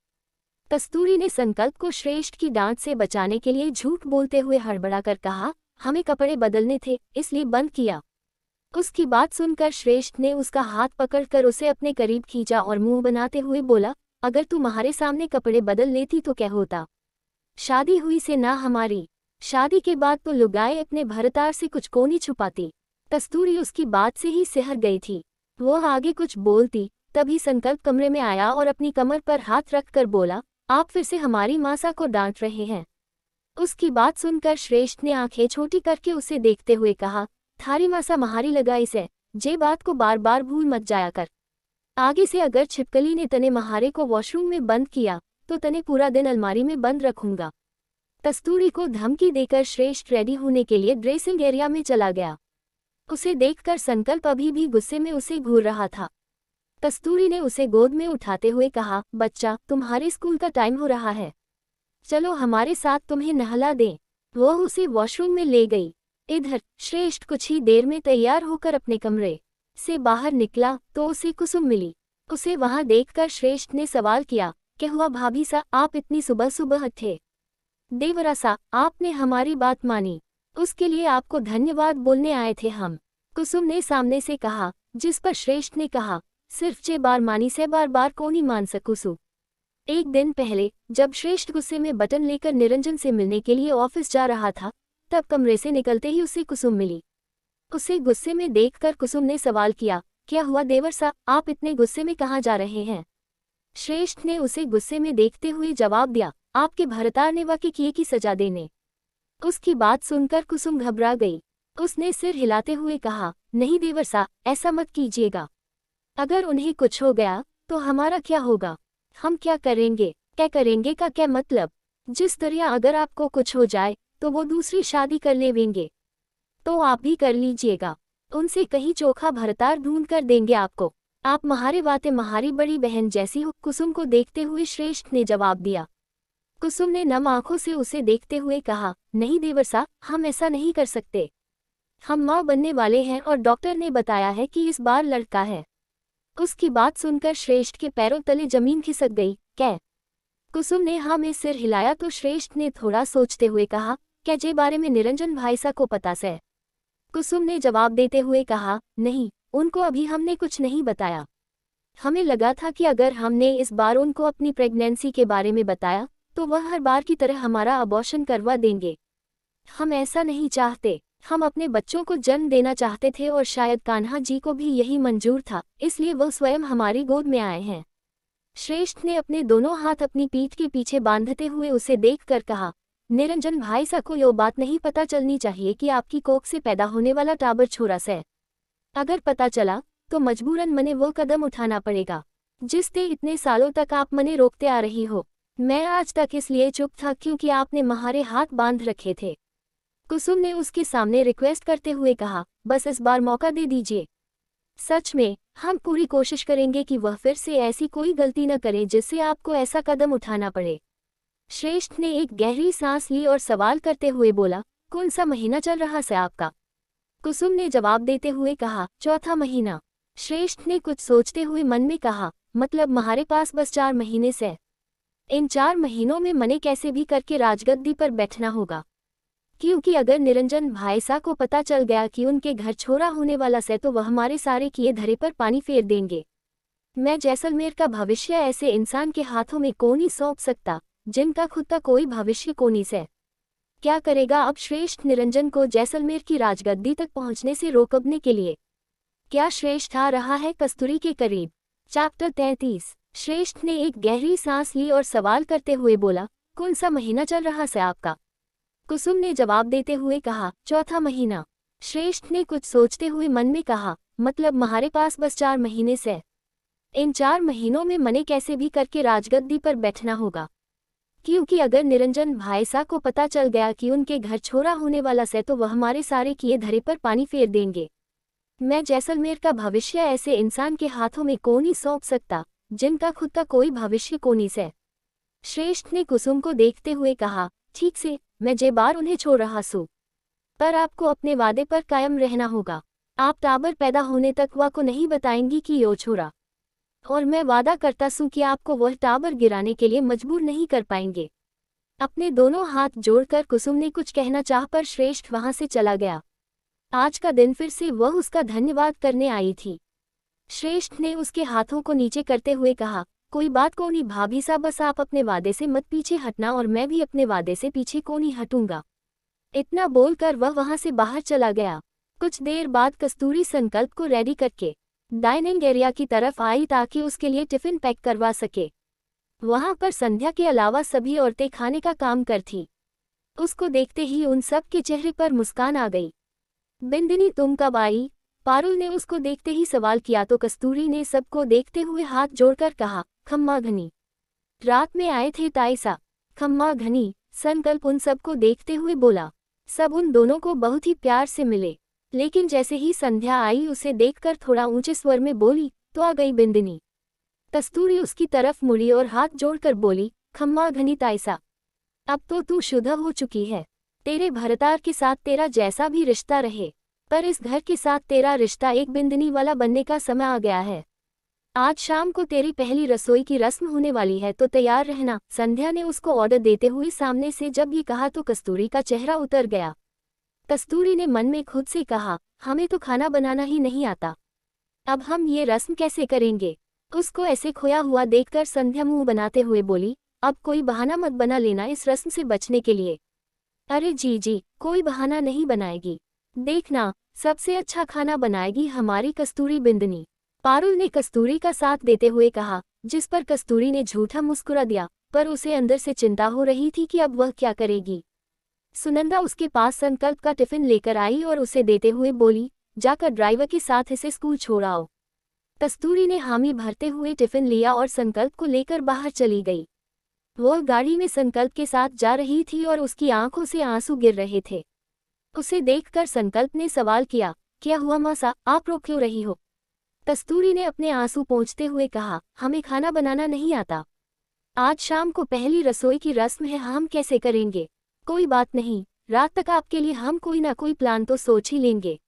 कस्तूरी ने संकल्प को श्रेष्ठ की डांट से बचाने के लिए झूठ बोलते हुए हड़बड़ाकर कहा, हमें कपड़े बदलने थे इसलिए बंद किया। उसकी बात सुनकर श्रेष्ठ ने उसका हाथ पकड़कर उसे अपने करीब खींचा और मुंह बनाते हुए बोला, अगर तुम्हारे सामने कपड़े बदल लेती तो क्या होता। शादी हुई से ना हमारी। शादी के बाद तो लुगाई अपने भरतार से कुछ को नहीं छुपाती। कस्तूरी उसकी बात से ही सिहर गई थी। वो आगे कुछ बोलती तभी संकल्प कमरे में आया और अपनी कमर पर हाथ रखकर बोला, आप फिर से हमारी मासा को डांट रहे हैं। उसकी बात सुनकर श्रेष्ठ ने आंखें छोटी करके उसे देखते हुए कहा, थारी मासा महारी लगाई से, जे बात को बार बार भूल मत जाया कर। आगे से अगर छिपकली ने तने महारे को वॉशरूम में बंद किया तो तने पूरा दिन अलमारी में बंद रखूंगा। कस्तूरी को धमकी देकर श्रेष्ठ रेडी होने के लिए ड्रेसिंग एरिया में चला गया। उसे देखकर संकल्प अभी भी गुस्से में उसे घूर रहा था। कस्तूरी ने उसे गोद में उठाते हुए कहा, बच्चा तुम्हारे स्कूल का टाइम हो रहा है, चलो हमारे साथ तुम्हें नहला दें। वो उसे वॉशरूम में ले गई। इधर श्रेष्ठ कुछ ही देर में तैयार होकर अपने कमरे से बाहर निकला तो उसे कुसुम मिली। उसे वहां देखकर श्रेष्ठ ने सवाल किया, क्या हुआ भाभी सा, आप इतनी सुबह सुबह थे। देवरा सा, आपने हमारी बात मानी, उसके लिए आपको धन्यवाद बोलने आए थे हम। कुसुम ने सामने से कहा, जिस पर श्रेष्ठ ने कहा, सिर्फ 6 बार मानी से बार बार को नहीं मान सकूसु। एक दिन पहले जब श्रेष्ठ गुस्से में बटन लेकर निरंजन से मिलने के लिए ऑफिस जा रहा था तब कमरे से निकलते ही उसे कुसुम मिली। उसे गुस्से में देखकर कुसुम ने सवाल किया, क्या हुआ देवर सा, आप इतने गुस्से में कहाँ जा रहे हैं। श्रेष्ठ ने उसे गुस्से में देखते हुए जवाब दिया, आपके भरतार ने वाकई किए की सजा देने। उसकी बात सुनकर कुसुम घबरा गई। उसने सिर हिलाते हुए कहा, नहीं देवर सा, ऐसा मत कीजिएगा। अगर उन्हें कुछ हो गया तो हमारा क्या होगा, हम क्या करेंगे। क्या करेंगे का क्या मतलब, जिस तरह अगर आपको कुछ हो जाए तो वो दूसरी शादी कर लेंगे तो आप भी कर लीजिएगा। उनसे कहीं चोखा भरतार ढूंढ कर देंगे आपको। आप महारे बातें महारी बड़ी बहन जैसी हो। कुसुम को देखते हुए श्रेष्ठ ने जवाब दिया। कुसुम ने नम आंखों से उसे देखते हुए कहा, नहीं देवर सा, हम ऐसा नहीं कर सकते। हम माँ बनने वाले हैं और डॉक्टर ने बताया है कि इस बार लड़का है। उसकी बात सुनकर श्रेष्ठ के पैरों तले जमीन खिसक गई। क्या। कुसुम ने हाँ में सिर हिलाया तो श्रेष्ठ ने थोड़ा सोचते हुए कहा, क्या जे बारे में निरंजन भाई सा को पता से। कुसुम ने जवाब देते हुए कहा, नहीं, उनको अभी हमने कुछ नहीं बताया। हमें लगा था कि अगर हमने इस बार उनको अपनी प्रेगनेंसी के बारे में बताया तो वह हर बार की तरह हमारा अबॉर्शन करवा देंगे। हम ऐसा नहीं चाहते। हम अपने बच्चों को जन्म देना चाहते थे और शायद कान्हा जी को भी यही मंजूर था, इसलिए वह स्वयं हमारी गोद में आए हैं। श्रेष्ठ ने अपने दोनों हाथ अपनी पीठ के पीछे बांधते हुए उसे देखकर कहा, निरंजन भाई सा को यो बात नहीं पता चलनी चाहिए कि आपकी कोख से पैदा होने वाला टाबर छोरा से। अगर पता चला तो मजबूरन मने वो कदम उठाना पड़ेगा जिससे इतने सालों तक आप मने रोकते आ रही हो। मैं आज तक इसलिए चुप था क्योंकि आपने महारे हाथ बांध रखे थे। कुसुम ने उसके सामने रिक्वेस्ट करते हुए कहा, बस इस बार मौका दे दीजिए। सच में हम पूरी कोशिश करेंगे कि वह फिर से ऐसी कोई गलती न करे जिससे आपको ऐसा कदम उठाना पड़े। श्रेष्ठ ने एक गहरी सांस ली और सवाल करते हुए बोला, कौन सा महीना चल रहा है आपका। कुसुम ने जवाब देते हुए कहा, चौथा महीना। श्रेष्ठ ने कुछ सोचते हुए मन में कहा, मतलब हमारे पास बस 4 महीने से। इन 4 महीनों में मने कैसे भी करके राजगद्दी पर बैठना होगा, क्योंकि अगर निरंजन भाईसा को पता चल गया कि उनके घर छोरा होने वाला से तो वह हमारे सारे किए धरे पर पानी फेर देंगे। मैं जैसलमेर का भविष्य ऐसे इंसान के हाथों में को नहीं सौंप सकता जिनका खुद का कोई भविष्य को नहीं से। क्या करेगा अब श्रेष्ठ निरंजन को जैसलमेर की राजगद्दी तक पहुंचने से रोकने के लिए। क्या श्रेष्ठ आ रहा है कस्तूरी के करीब। चैप्टर 33। श्रेष्ठ ने एक गहरी सांस ली और सवाल करते हुए बोला, कौन सा महीना चल रहा है आपका। कुसुम ने जवाब देते हुए कहा, चौथा महीना। श्रेष्ठ ने कुछ सोचते हुए मन में कहा, मतलब हमारे पास बस 4 महीने से। इन 4 महीनों में मने कैसे भी करके राजगद्दी पर बैठना होगा, क्योंकि अगर निरंजन भाईसा को पता चल गया कि उनके घर छोरा होने वाला से तो वह हमारे सारे किए धरे पर पानी फेर देंगे। मैं जैसलमेर का भविष्य ऐसे इंसान के हाथों में को नहीं सौंप सकता जिनका खुद का कोई भविष्य कोनी से। श्रेष्ठ ने कुसुम को देखते हुए कहा, ठीक से, मैं जे बार उन्हें छोड़ रहा सू, पर आपको अपने वादे पर कायम रहना होगा। आप टाबर पैदा होने तक वा को नहीं बताएंगी कि यो छोरा, और मैं वादा करता सूं कि आपको वह टाबर गिराने के लिए मजबूर नहीं कर पाएंगे। अपने दोनों हाथ जोड़कर कुसुम ने कुछ कहना चाह पर श्रेष्ठ वहां से चला गया। आज का दिन फिर से वह उसका धन्यवाद करने आई थी। श्रेष्ठ ने उसके हाथों को नीचे करते हुए कहा, कोई बात को नहीं भाभी सा, बस आप अपने वादे से मत पीछे हटना और मैं भी अपने वादे से पीछे को नहीं हटूंगा। इतना बोलकर वह वहां से बाहर चला गया। कुछ देर बाद कस्तूरी संकल्प को रेडी करके डाइनिंग एरिया की तरफ आई ताकि उसके लिए टिफिन पैक करवा सके। वहां पर संध्या के अलावा सभी औरतें खाने का काम कर थी। उसको देखते ही उन सब के चेहरे पर मुस्कान आ गई। बिंदिनी तुम कब आई? पारुल ने उसको देखते ही सवाल किया तो कस्तूरी ने सबको देखते हुए हाथ जोड़कर कहा, खम्मा घनी, रात में आए थे ताईसा। खम्मा घनी, संकल्प उन सबको देखते हुए बोला। सब उन दोनों को बहुत ही प्यार से मिले, लेकिन जैसे ही संध्या आई उसे देखकर थोड़ा ऊंचे स्वर में बोली, तो आ गई बिंदिनी। कस्तूरी उसकी तरफ मुड़ी और हाथ जोड़कर बोली, खम्मा घनी ताईसा, अब तो तू शुद्ध हो चुकी है। तेरे भरतार के साथ तेरा जैसा भी रिश्ता रहे, पर इस घर के साथ तेरा रिश्ता एक बिंदिनी वाला बनने का समय आ गया है। आज शाम को तेरी पहली रसोई की रस्म होने वाली है, तो तैयार रहना। संध्या ने उसको ऑर्डर देते हुए सामने से जब ये कहा तो कस्तूरी का चेहरा उतर गया। कस्तूरी ने मन में खुद से कहा, हमें तो खाना बनाना ही नहीं आता, अब हम ये रस्म कैसे करेंगे। उसको ऐसे खोया हुआ देखकर संध्या मुंह बनाते हुए बोली, अब कोई बहाना मत बना लेना इस रस्म से बचने के लिए। अरे जी, कोई बहाना नहीं बनाएगी, देखना सबसे अच्छा खाना बनाएगी हमारी कस्तूरी बिंदनी। पारुल ने कस्तूरी का साथ देते हुए कहा, जिस पर कस्तूरी ने झूठा मुस्कुरा दिया, पर उसे अंदर से चिंता हो रही थी कि अब वह क्या करेगी। सुनंदा उसके पास संकल्प का टिफिन लेकर आई और उसे देते हुए बोली, जाकर ड्राइवर के साथ इसे स्कूल छोड़ आओ। कस्तूरी ने हामी भरते हुए टिफिन लिया और संकल्प को लेकर बाहर चली गई। वह गाड़ी में संकल्प के साथ जा रही थी और उसकी आंखों से आंसू गिर रहे थे। उसे देखकर संकल्प ने सवाल किया, क्या हुआ मासा, आप रो क्यों रही हो? कस्तूरी ने अपने आंसू पोंछते हुए कहा, हमें खाना बनाना नहीं आता। आज शाम को पहली रसोई की रस्म है, हम कैसे करेंगे? कोई बात नहीं, रात तक आपके लिए हम कोई ना कोई प्लान तो सोच ही लेंगे,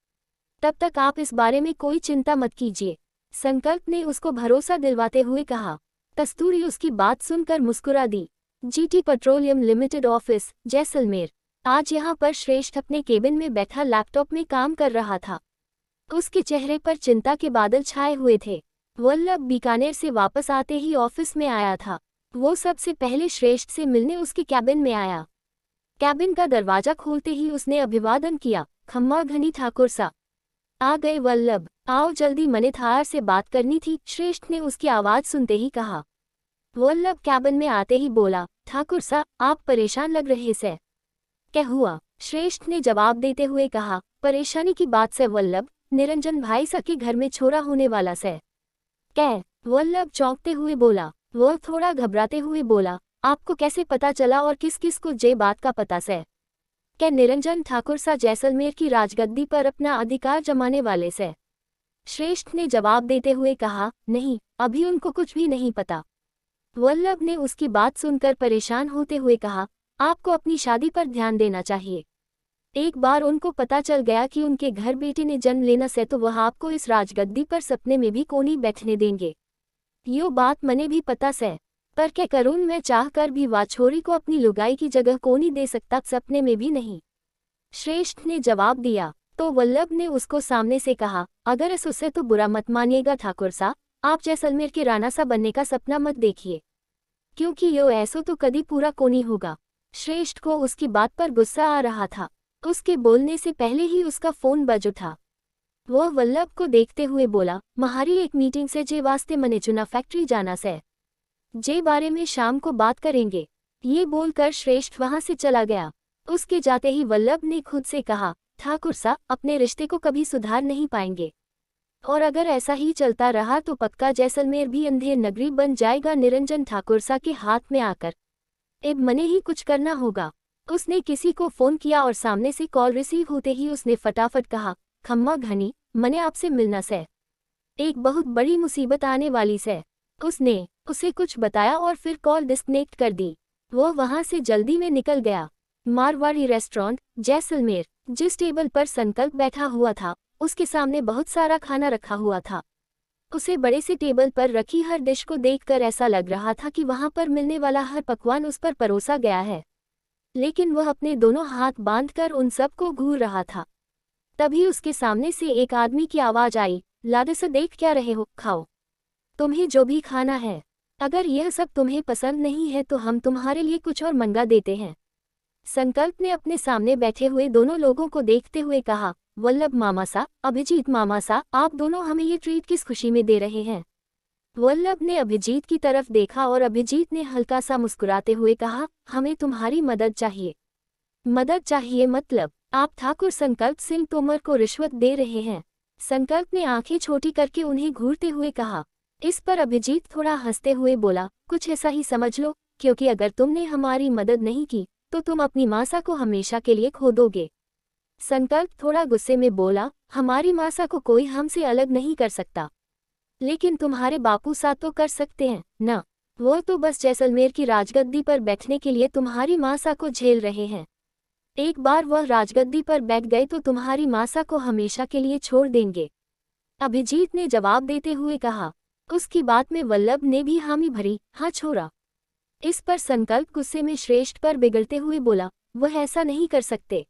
तब तक आप इस बारे में कोई चिंता मत कीजिए। संकल्प ने उसको भरोसा दिलवाते हुए कहा। कस्तूरी उसकी बात सुनकर मुस्कुरा दी। GT petroleum limited office, Jaisalmer. आज यहाँ पर श्रेष्ठ अपने केबिन में बैठा लैपटॉप में काम कर रहा था। उसके चेहरे पर चिंता के बादल छाए हुए थे। वल्लभ बीकानेर से वापस आते ही ऑफिस में आया था। वो सबसे पहले श्रेष्ठ से मिलने उसके कैबिन में आया। कैबिन का दरवाजा खोलते ही उसने अभिवादन किया, खम्मा घनी ठाकुर सा। आ गए वल्लभ, आओ जल्दी, मने थार से बात करनी थी, श्रेष्ठ ने उसकी आवाज सुनते ही कहा। वल्लभ कैबिन में आते ही बोला, ठाकुर सा, आप परेशान लग रहे से। क्या हुआ? श्रेष्ठ ने जवाब देते हुए कहा, परेशानी की बात से वल्लभ, निरंजन भाई सा के घर में छोरा होने वाला से। क्या? वल्लभ चौंकते हुए बोला। वह थोड़ा घबराते हुए बोला, आपको कैसे पता चला और किस किस को जे बात का पता से? क्या निरंजन ठाकुर सा जैसलमेर की राजगद्दी पर अपना अधिकार जमाने वाले से? श्रेष्ठ ने जवाब देते हुए कहा, नहीं, अभी उनको कुछ भी नहीं पता। वल्लभ ने उसकी बात सुनकर परेशान होते हुए कहा, आपको अपनी शादी पर ध्यान देना चाहिए। एक बार उनको पता चल गया कि उनके घर बेटी ने जन्म लेना से तो वह आपको इस राजगद्दी पर सपने में भी कोनी बैठने देंगे। यो बात मने भी पता से, पर क्या करूं, मैं चाह कर भी वाछोरी को अपनी लुगाई की जगह कोनी दे सकता, सपने में भी नहीं। श्रेष्ठ ने जवाब दिया। तो वल्लभ ने उसको सामने से कहा, अगर इस उससे तो बुरा मत मानिएगा ठाकुर सा, आप जैसलमेर के राणा सा बनने का सपना मत देखिए, क्योंकि यो ऐसो तो कभी पूरा कोनी होगा। श्रेष्ठ को उसकी बात पर गुस्सा आ रहा था। उसके बोलने से पहले ही उसका फोन बज उठा। वह वल्लभ को देखते हुए बोला, महारी एक मीटिंग से जे वास्ते मने चुना फैक्ट्री जाना से, जे बारे में शाम को बात करेंगे। ये बोलकर श्रेष्ठ वहां से चला गया। उसके जाते ही वल्लभ ने खुद से कहा, ठाकुर सा, अपने रिश्ते को कभी सुधार नहीं पाएंगे, और अगर ऐसा ही चलता रहा तो पक्का जैसलमेर भी अंधेर नगरी बन जाएगा निरंजन ठाकुर सा के हाथ में आकर। अब मने ही कुछ करना होगा। उसने किसी को फोन किया और सामने से कॉल रिसीव होते ही उसने फटाफट कहा, खम्मा घनी, मने आपसे मिलना से, एक बहुत बड़ी मुसीबत आने वाली से। उसने उसे कुछ बताया और फिर कॉल डिस्कनेक्ट कर दी। वो वहां से जल्दी में निकल गया। मारवाड़ी रेस्टोरेंट, जैसलमेर। जिस टेबल पर संकल्प बैठा हुआ था, उसके सामने बहुत सारा खाना रखा हुआ था। उसे बड़े से टेबल पर रखी हर डिश को देखकर ऐसा लग रहा था कि वहां पर मिलने वाला हर पकवान उस पर परोसा गया है, लेकिन वह अपने दोनों हाथ बांधकर उन सब को घूर रहा था। तभी उसके सामने से एक आदमी की आवाज आई, लादे से देख क्या रहे हो, खाओ, तुम्हें जो भी खाना है। अगर यह सब तुम्हें पसंद नहीं है तो हम तुम्हारे लिए कुछ और मंगा देते हैं। संकल्प ने अपने सामने बैठे हुए दोनों लोगों को देखते हुए कहा, वल्लभ मामा सा, अभिजीत मामा सा, आप दोनों हमें ये ट्रीट किस खुशी में दे रहे हैं। वल्लभ ने अभिजीत की तरफ देखा और अभिजीत ने हल्का सा मुस्कुराते हुए कहा, हमें तुम्हारी मदद चाहिए। मदद चाहिए मतलब? आप ठाकुर संकल्प सिंह तोमर को रिश्वत दे रहे हैं। संकल्प ने आंखें छोटी करके उन्हें घूरते हुए कहा। इस पर अभिजीत थोड़ा हंसते हुए बोला, कुछ ऐसा ही समझ लो, क्योंकि अगर तुमने हमारी मदद नहीं की तो तुम अपनी मासा को हमेशा के लिए खो दोगे। संकल्प थोड़ा गुस्से में बोला, हमारी मासा को कोई हमसे अलग नहीं कर सकता, लेकिन तुम्हारे बापू साथ तो कर सकते हैं ना। वो तो बस जैसलमेर की राजगद्दी पर बैठने के लिए तुम्हारी मासा को झेल रहे हैं। एक बार वह राजगद्दी पर बैठ गए तो तुम्हारी मासा को हमेशा के लिए छोड़ देंगे। अभिजीत ने जवाब देते हुए कहा। उसकी बात में वल्लभ ने भी हामी भरी, हाँ छोरा। इस पर संकल्प गुस्से में श्रेष्ठ पर बिगड़ते हुए बोला, वह ऐसा नहीं कर सकते।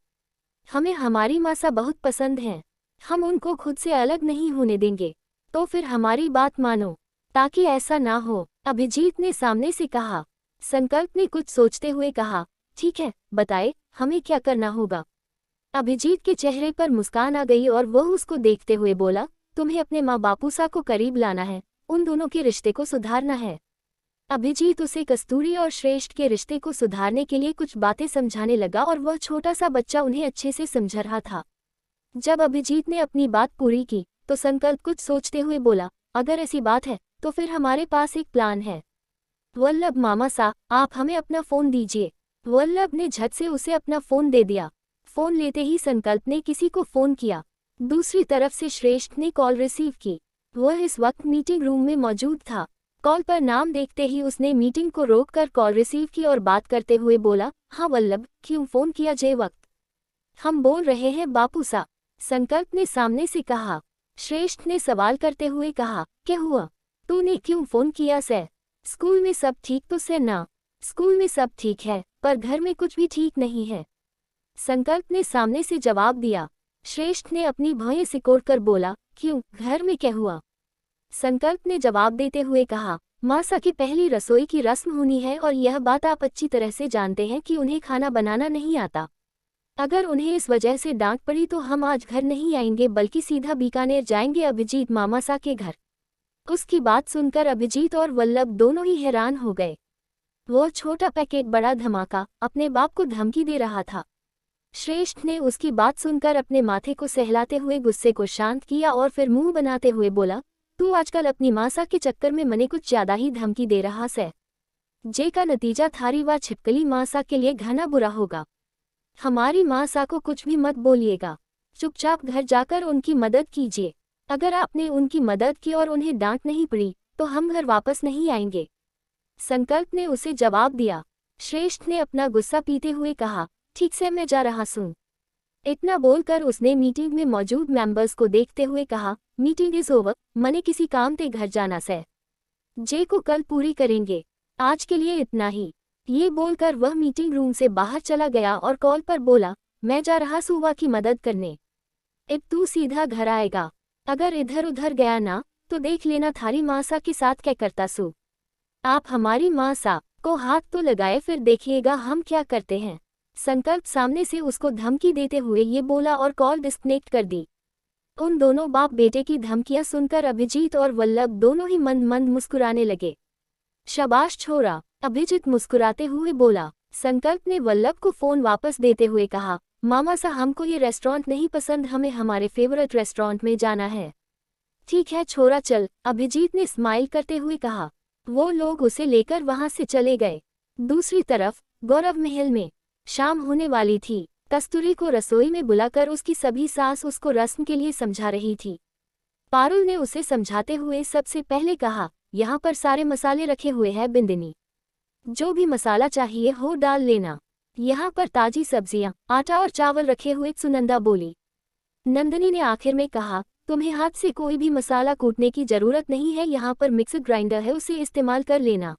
हमें हमारी मासा बहुत पसंद हैं, हम उनको खुद से अलग नहीं होने देंगे। तो फिर हमारी बात मानो, ताकि ऐसा ना हो, अभिजीत ने सामने से कहा। संकल्प ने कुछ सोचते हुए कहा, ठीक है, बताए हमें क्या करना होगा। अभिजीत के चेहरे पर मुस्कान आ गई और वह उसको देखते हुए बोला, तुम्हें अपने माँ बापूसा को करीब लाना है, उन दोनों के रिश्ते को सुधारना है। अभिजीत उसे कस्तूरी और श्रेष्ठ के रिश्ते को सुधारने के लिए कुछ बातें समझाने लगा और वह छोटा सा बच्चा उन्हें अच्छे से समझ रहा था। जब अभिजीत ने अपनी बात पूरी की तो संकल्प कुछ सोचते हुए बोला, अगर ऐसी बात है तो फिर हमारे पास एक प्लान है। वल्लभ मामा सा, आप हमें अपना फ़ोन दीजिए। वल्लभ ने झट से उसे अपना फ़ोन दे दिया। फ़ोन लेते ही संकल्प ने किसी को फ़ोन किया। दूसरी तरफ से श्रेष्ठ ने कॉल रिसीव की। वह इस वक्त मीटिंग रूम में मौजूद था। कॉल पर नाम देखते ही उसने मीटिंग को रोककर कॉल रिसीव की और बात करते हुए बोला, हाँ वल्लभ, क्यों फ़ोन किया जे वक्त? हम बोल रहे हैं बापू सा, संकल्प ने सामने से कहा। श्रेष्ठ ने सवाल करते हुए कहा, क्या हुआ, तूने क्यों फ़ोन किया से? स्कूल में सब ठीक तो से ना? स्कूल में सब ठीक है, पर घर में कुछ भी ठीक नहीं है, संकल्प ने सामने से जवाब दिया। श्रेष्ठ ने अपनी भौहें सिकोड़कर बोला, क्यों, घर में क्या हुआ? संकल्प ने जवाब देते हुए कहा, मासा की पहली रसोई की रस्म होनी है और यह बात आप अच्छी तरह से जानते हैं कि उन्हें खाना बनाना नहीं आता। अगर उन्हें इस वजह से डांट पड़ी तो हम आज घर नहीं आएंगे बल्कि सीधा बीकानेर जाएंगे अभिजीत मामासा के घर। उसकी बात सुनकर अभिजीत और वल्लभ दोनों ही हैरान हो गए। वो छोटा पैकेट बड़ा धमाका अपने बाप को धमकी दे रहा था। श्रेष्ठ ने उसकी बात सुनकर अपने माथे को सहलाते हुए गुस्से को शांत किया और फिर मुंह बनाते हुए बोला, तू आजकल अपनी मासा के चक्कर में मने कुछ ज्यादा ही धमकी दे रहा है। जे का नतीजा थारी व छिपकली मासा के लिए घना बुरा होगा। हमारी मासा को कुछ भी मत बोलिएगा, चुपचाप घर जाकर उनकी मदद कीजिए। अगर आपने उनकी मदद की और उन्हें डांट नहीं पड़ी तो हम घर वापस नहीं आएंगे। संकल्प ने उसे जवाब दिया। श्रेष्ठ ने अपना गुस्सा पीते हुए कहा, ठीक से मैं जा रहा हूं। इतना बोलकर उसने मीटिंग में मौजूद मेंबर्स को देखते हुए कहा, मीटिंग इज ओवर, मने किसी काम ते घर जाना से। जे को कल पूरी करेंगे, आज के लिए इतना ही। ये बोलकर वह मीटिंग रूम से बाहर चला गया और कॉल पर बोला, मैं जा रहा सुवा की मदद करने। अब तू सीधा घर आएगा, अगर इधर उधर गया ना तो देख लेना थारी मासा के साथ क्या करता सू। आप हमारी मासा को हाथ तो लगाए, फिर देखिएगा हम क्या करते हैं। संकल्प सामने से उसको धमकी देते हुए ये बोला और कॉल डिस्कनेक्ट कर दी। उन दोनों बाप बेटे की धमकियां सुनकर अभिजीत और वल्लभ दोनों ही मंद मंद मुस्कुराने लगे। शाबाश छोरा, अभिजीत मुस्कुराते हुए बोला। संकल्प ने वल्लभ को फ़ोन वापस देते हुए कहा, मामा सा हमको ये रेस्टोरेंट नहीं पसंद, हमें हमारे फेवरेट रेस्टोरेंट में जाना है। ठीक है छोरा चल, अभिजीत ने स्माइल करते हुए कहा। वो लोग उसे लेकर वहां से चले गए। दूसरी तरफ गौरव महल में शाम होने वाली थी। कस्तूरी को रसोई में बुलाकर उसकी सभी सास उसको रस्म के लिए समझा रही थी। पारुल ने उसे समझाते हुए सबसे पहले कहा, यहाँ पर सारे मसाले रखे हुए हैं बिंदिनी, जो भी मसाला चाहिए हो डाल लेना। यहाँ पर ताजी सब्जियाँ, आटा और चावल रखे हुए, सुनंदा बोली। नंदिनी ने आखिर में कहा, तुम्हें हाथ से कोई भी मसाला कूटने की जरूरत नहीं है, यहाँ पर मिक्सर ग्राइंडर है, उसे इस्तेमाल कर लेना।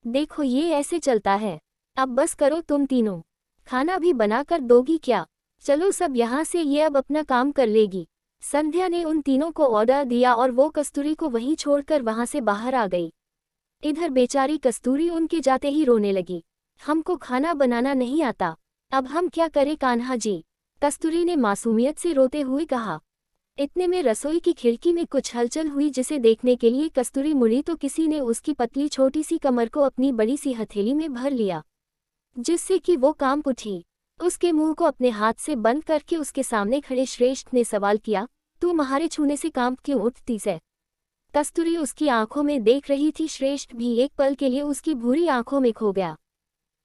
देखो ये ऐसे चलता है। अब बस करो तुम तीनों। खाना भी बना कर दोगी क्या? चलो सब यहाँ से, ये अब अपना काम कर लेगी। संध्या ने उन तीनों को ऑर्डर दिया और वो कस्तूरी को वहीं छोड़कर वहां से बाहर आ गई। इधर बेचारी कस्तूरी उनके जाते ही रोने लगी। हमको खाना बनाना नहीं आता, अब हम क्या करें कान्हा जी? कस्तूरी ने मासूमियत से रोते हुए कहा। इतने में रसोई की खिड़की में कुछ हलचल हुई, जिसे देखने के लिए कस्तूरी मुड़ी तो किसी ने उसकी पतली छोटी सी कमर को अपनी बड़ी सी हथेली में भर लिया, जिससे कि वो कांप उठी। उसके मुंह को अपने हाथ से बंद करके उसके सामने खड़े श्रेष्ठ ने सवाल किया, तू महारे छूने से कांप क्यों उठती से? कस्तूरी उसकी आंखों में देख रही थी। श्रेष्ठ भी एक पल के लिए उसकी भूरी आंखों में खो गया।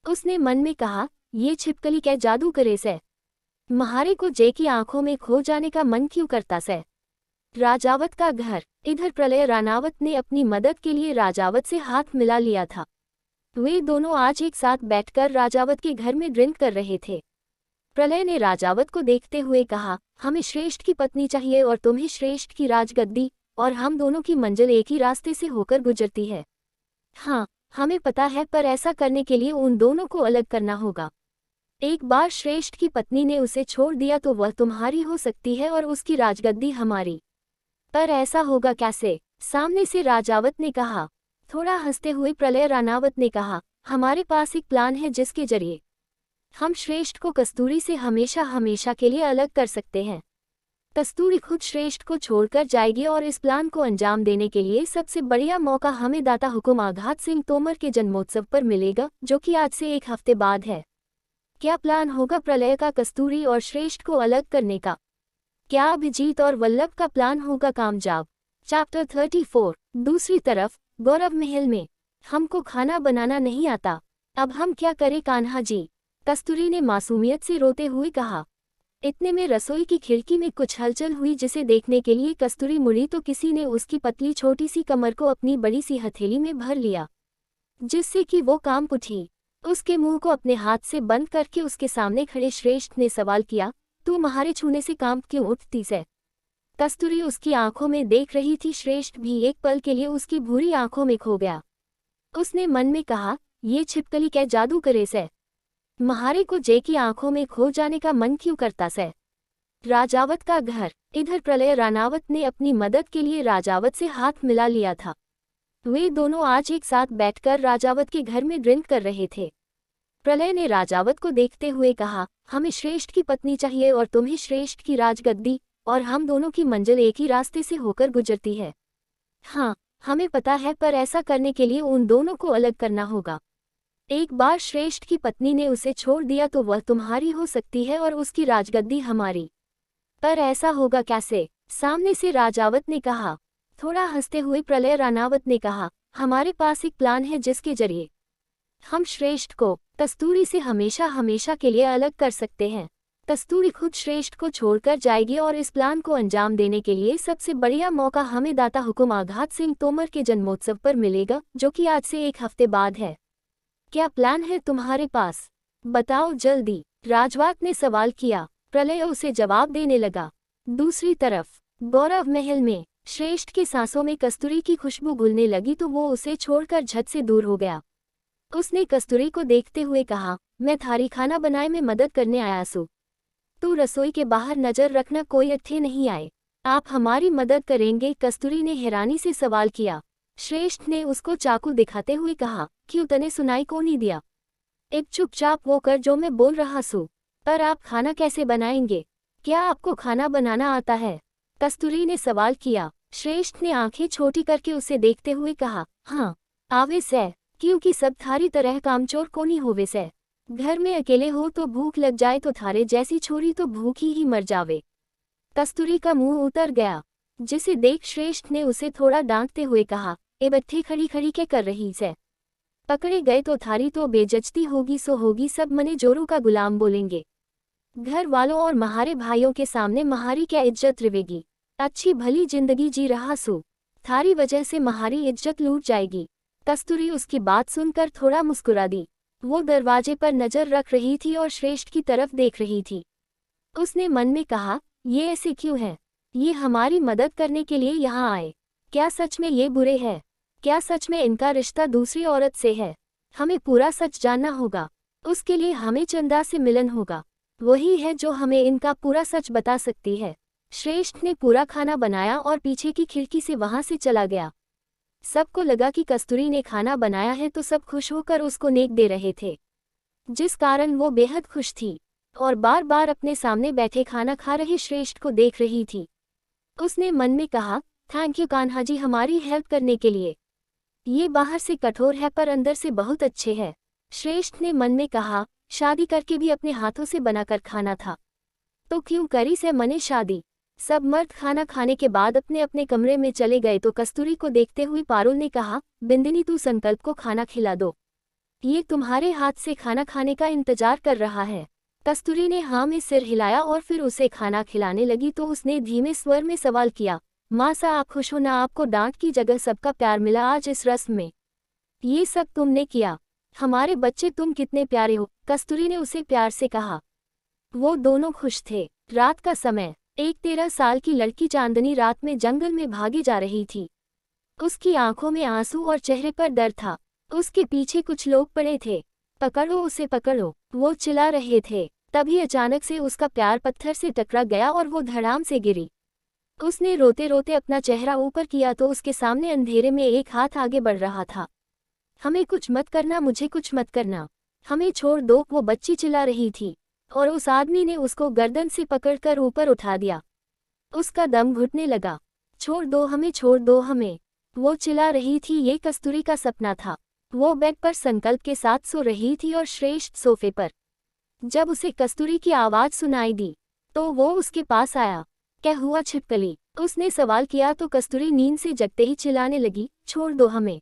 उसने मन में कहा, ये छिपकली क्या जादू करे से? महारे को जे की आंखों में खो जाने का मन क्यों करता से? राजावत का घर। इधर प्रलय रानावत ने अपनी मदद के लिए राजावत से हाथ मिला लिया था। वे दोनों आज एक साथ बैठकर राजावत के घर में ड्रिंक कर रहे थे। प्रलय ने राजावत को देखते हुए कहा, हमें श्रेष्ठ की पत्नी चाहिए और तुम्हें श्रेष्ठ की राजगद्दी, और हम दोनों की मंजिल एक ही रास्ते से होकर गुजरती है। हाँ, हमें पता है, पर ऐसा करने के लिए उन दोनों को अलग करना होगा। एक बार श्रेष्ठ की पत्नी ने उसे छोड़ दिया तो वह तुम्हारी हो सकती है और उसकी राजगद्दी हमारी। पर ऐसा होगा कैसे? सामने से राजावत ने कहा। थोड़ा हंसते हुए प्रलय रानावत ने कहा, हमारे पास एक प्लान है जिसके जरिए हम श्रेष्ठ को कस्तूरी से हमेशा हमेशा के लिए अलग कर सकते हैं। कस्तूरी खुद श्रेष्ठ को छोड़कर जाएगी और इस प्लान को अंजाम देने के लिए सबसे बढ़िया मौका हमें दाता हुकुम आघात सिंह तोमर के जन्मोत्सव पर मिलेगा, जो कि आज से एक हफ्ते बाद है। क्या प्लान होगा प्रलय का कस्तूरी और श्रेष्ठ को अलग करने का? क्या अभिजीत और वल्लभ का प्लान होगा कामयाब? चैप्टर 34। दूसरी तरफ गौरव महल में। हमको खाना बनाना नहीं आता, अब हम क्या करें कान्हा जी? कस्तूरी ने मासूमियत से रोते हुए कहा। इतने में रसोई की खिड़की में कुछ हलचल हुई, जिसे देखने के लिए कस्तूरी मुड़ी तो किसी ने उसकी पतली छोटी सी कमर को अपनी बड़ी सी हथेली में भर लिया, जिससे कि वो कांप उठी। उसके मुंह को अपने हाथ से बंद करके उसके सामने खड़े श्रेष्ठ ने सवाल किया, तू महारे छूने से कांप क्यों उठती से? कस्तूरी उसकी आंखों में देख रही थी। श्रेष्ठ भी एक पल के लिए उसकी भूरी आंखों में खो गया। उसने मन में कहा, ये छिपकली क्या जादू करे से? महारे को जे की आंखों में खो जाने का मन क्यों करता से? राजावत का घर। इधर प्रलय रानावत ने अपनी मदद के लिए राजावत से हाथ मिला लिया था। वे दोनों आज एक साथ बैठकर राजावत के घर में ड्रिंक कर रहे थे। प्रलय ने राजावत को देखते हुए कहा, हमें श्रेष्ठ की पत्नी चाहिए और तुम्हें श्रेष्ठ की राजगद्दी, और हम दोनों की मंजिल एक ही रास्ते से होकर गुजरती है। हाँ, हमें पता है, पर ऐसा करने के लिए उन दोनों को अलग करना होगा। एक बार श्रेष्ठ की पत्नी ने उसे छोड़ दिया तो वह तुम्हारी हो सकती है और उसकी राजगद्दी हमारी। पर ऐसा होगा कैसे? सामने से राजावत ने कहा। थोड़ा हंसते हुए प्रलय रानावत ने कहा, हमारे पास एक प्लान है जिसके जरिए हम श्रेष्ठ को कस्तूरी से हमेशा हमेशा के लिए अलग कर सकते हैं। कस्तूरी खुद श्रेष्ठ को छोड़कर जाएगी और इस प्लान को अंजाम देने के लिए सबसे बढ़िया मौका हमें दाता हुकुम आघात सिंह तोमर के जन्मोत्सव पर मिलेगा, जो कि आज से एक हफ्ते बाद है। क्या प्लान है तुम्हारे पास? बताओ जल्दी, राजवात ने सवाल किया। प्रलय उसे जवाब देने लगा। दूसरी तरफ गौरव महल में श्रेष्ठ की सांसों में कस्तूरी की खुशबू घुलने लगी तो वो उसे छोड़कर झट से दूर हो गया। उसने कस्तूरी को देखते हुए कहा, मैं थारी खाना बनाए में मदद करने आया सू। तू रसोई के बाहर नजर रखना, कोई अच्छे नहीं आए। आप हमारी मदद करेंगे? कस्तूरी ने हैरानी से सवाल किया। श्रेष्ठ ने उसको चाकू दिखाते हुए कहा, क्यों तने सुनाई को नहीं दिया? एक चुपचाप वो कर जो मैं बोल रहा सू। पर आप खाना कैसे बनाएंगे? क्या आपको खाना बनाना आता है? कस्तूरी ने सवाल किया। श्रेष्ठ ने आंखें छोटी करके उसे देखते हुए कहा, हाँ आवे से, क्योंकि सब थारी तरह कामचोर को नहीं होवे से। घर में अकेले हो तो भूख लग जाए तो थारे जैसी छोरी तो भूखी ही मर जावे। कस्तूरी का मुंह उतर गया, जिसे देख श्रेष्ठ ने उसे थोड़ा डांटते हुए कहा, ए बच्चे खड़ी खड़ी क्या कर रही से? पकड़े गए तो थारी तो बेइज्जती होगी सो होगी, सब मने जोरों का गुलाम बोलेंगे। घर वालों और महारे भाइयों के सामने महारी क्या इज्जत रिवेगी? अच्छी भली जिंदगी जी रहा सू। थारी वजह से हमारी इज्जत लूट जाएगी। कस्तूरी उसकी बात सुनकर थोड़ा मुस्कुरा दी। वो दरवाजे पर नजर रख रही थी और श्रेष्ठ की तरफ देख रही थी। उसने मन में कहा, ये ऐसे क्यों है? ये हमारी मदद करने के लिए यहाँ आए। क्या सच में ये बुरे हैं? क्या सच में इनका रिश्ता दूसरी औरत से है? हमें पूरा सच जानना होगा। उसके लिए हमें चंदा से मिलन होगा। वही है जो हमें इनका पूरा सच बता सकती है। श्रेष्ठ ने पूरा खाना बनाया और पीछे की खिड़की से वहां से चला गया। सबको लगा कि कस्तूरी ने खाना बनाया है तो सब खुश होकर उसको नेक दे रहे थे, जिस कारण वो बेहद खुश थी और बार बार अपने सामने बैठे खाना खा रहे श्रेष्ठ को देख रही थी। उसने मन में कहा, थैंक यू कान्हा जी हमारी हेल्प करने के लिए। ये बाहर से कठोर है पर अंदर से बहुत अच्छे है। श्रेष्ठ ने मन में कहा, शादी करके भी अपने हाथों से बनाकर खाना था तो क्यों करी से मने शादी। सब मर्द खाना खाने के बाद अपने अपने कमरे में चले गए तो कस्तूरी को देखते हुए पारुल ने कहा, बिंदिनी तू संकल्प को खाना खिला दो, ये तुम्हारे हाथ से खाना खाने का इंतजार कर रहा है। कस्तूरी ने हाँ में सिर हिलाया और फिर उसे खाना खिलाने लगी तो उसने धीमे स्वर में सवाल किया, माँ सा आप खुश हो ना? आपको डांट की जगह सबका प्यार मिला आज इस रस्म में, ये सब तुमने किया। हमारे बच्चे तुम कितने प्यारे हो, कस्तूरी ने उसे प्यार से कहा। वो दोनों खुश थे। रात का समय, एक 13 साल की लड़की चांदनी रात में जंगल में भागी जा रही थी। उसकी आंखों में आंसू और चेहरे पर डर था। उसके पीछे कुछ लोग पड़े थे। पकड़ो उसे पकड़ो, वो चिल्ला रहे थे। तभी अचानक से उसका पैर पत्थर से टकरा गया और वो धड़ाम से गिरी। उसने रोते रोते अपना चेहरा ऊपर किया तो उसके सामने अंधेरे में एक हाथ आगे बढ़ रहा था। हमें कुछ मत करना, मुझे कुछ मत करना, हमें छोड़ दो, वो बच्ची चिल्ला रही थी और उस आदमी ने उसको गर्दन से पकड़कर ऊपर उठा दिया। उसका दम घुटने लगा। छोड़ दो हमें, छोड़ दो हमें, वो चिल्ला रही थी। ये कस्तूरी का सपना था। वो बेड पर संकल्प के साथ सो रही थी और श्रेष्ठ सोफे पर। जब उसे कस्तूरी की आवाज सुनाई दी तो वो उसके पास आया। क्या हुआ छिपकली? उसने सवाल किया तो कस्तूरी नींद से जगते ही चिल्लाने लगी, छोड़ दो हमें,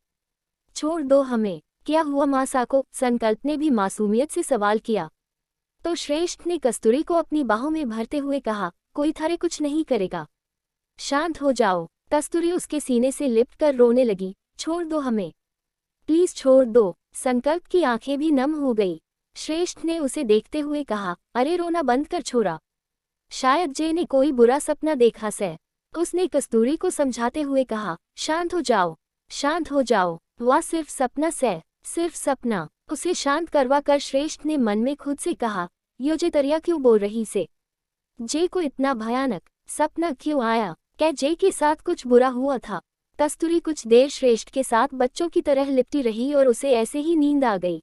छोड़ दो हमें। क्या हुआ मासा को? संकल्प ने भी मासूमियत से सवाल किया। तो श्रेष्ठ ने कस्तूरी को अपनी बाहों में भरते हुए कहा, कोई थारे कुछ नहीं करेगा, शांत हो जाओ। कस्तूरी उसके सीने से लिपट कर रोने लगी, छोड़ दो हमें, प्लीज छोड़ दो। संकल्प की आंखें भी नम हो गई। श्रेष्ठ ने उसे देखते हुए कहा, अरे रोना बंद कर छोरा, शायद जे ने कोई बुरा सपना देखा से। उसने कस्तूरी को समझाते हुए कहा, शांत हो जाओ, शांत हो जाओ, वह सिर्फ सपना से, सिर्फ सपना। उसे शांत करवा कर श्रेष्ठ ने मन में खुद से कहा, यो जे तरिया क्यों बोल रही से? जे को इतना भयानक सपना क्यों आया? क्या जे के साथ कुछ बुरा हुआ था? कस्तूरी कुछ देर श्रेष्ठ के साथ बच्चों की तरह लिपटी रही और उसे ऐसे ही नींद आ गई।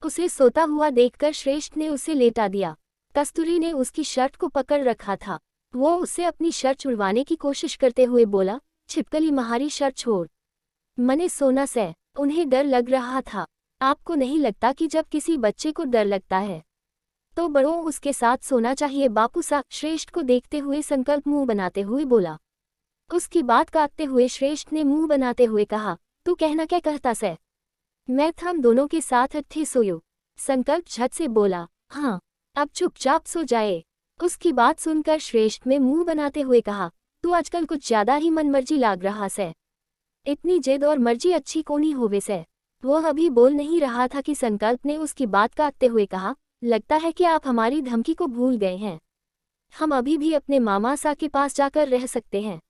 उसे सोता हुआ देखकर श्रेष्ठ ने उसे लेटा दिया। कस्तूरी ने उसकी शर्ट को पकड़ रखा था। वो उससे अपनी शर्ट छुड़वाने की कोशिश करते हुए बोला, छिपकली महारी शर्ट छोड़, मने सोना से। उन्हें डर लग रहा था। आपको नहीं लगता कि जब किसी बच्चे को डर लगता है तो बड़ों उसके साथ सोना चाहिए बापू सा? श्रेष्ठ को देखते हुए संकल्प मुंह बनाते हुए बोला। उसकी बात काटते हुए श्रेष्ठ ने मुंह बनाते हुए कहा, तू कहना क्या कहता से? मैं हम दोनों के साथ अट्ठे सोयो। संकल्प झट से बोला, हाँ, अब चुपचाप सो जाए। उसकी बात सुनकर श्रेष्ठ में मुंह बनाते हुए कहा, तू आजकल कुछ ज्यादा ही मनमर्जी लाग रहा से। इतनी जिद और मर्जी अच्छी कोनी होवे से। वो अभी बोल नहीं रहा था कि संकल्प ने उसकी बात काटते हुए कहा, लगता है कि आप हमारी धमकी को भूल गए हैं। हम अभी भी अपने मामा सा के पास जाकर रह सकते हैं।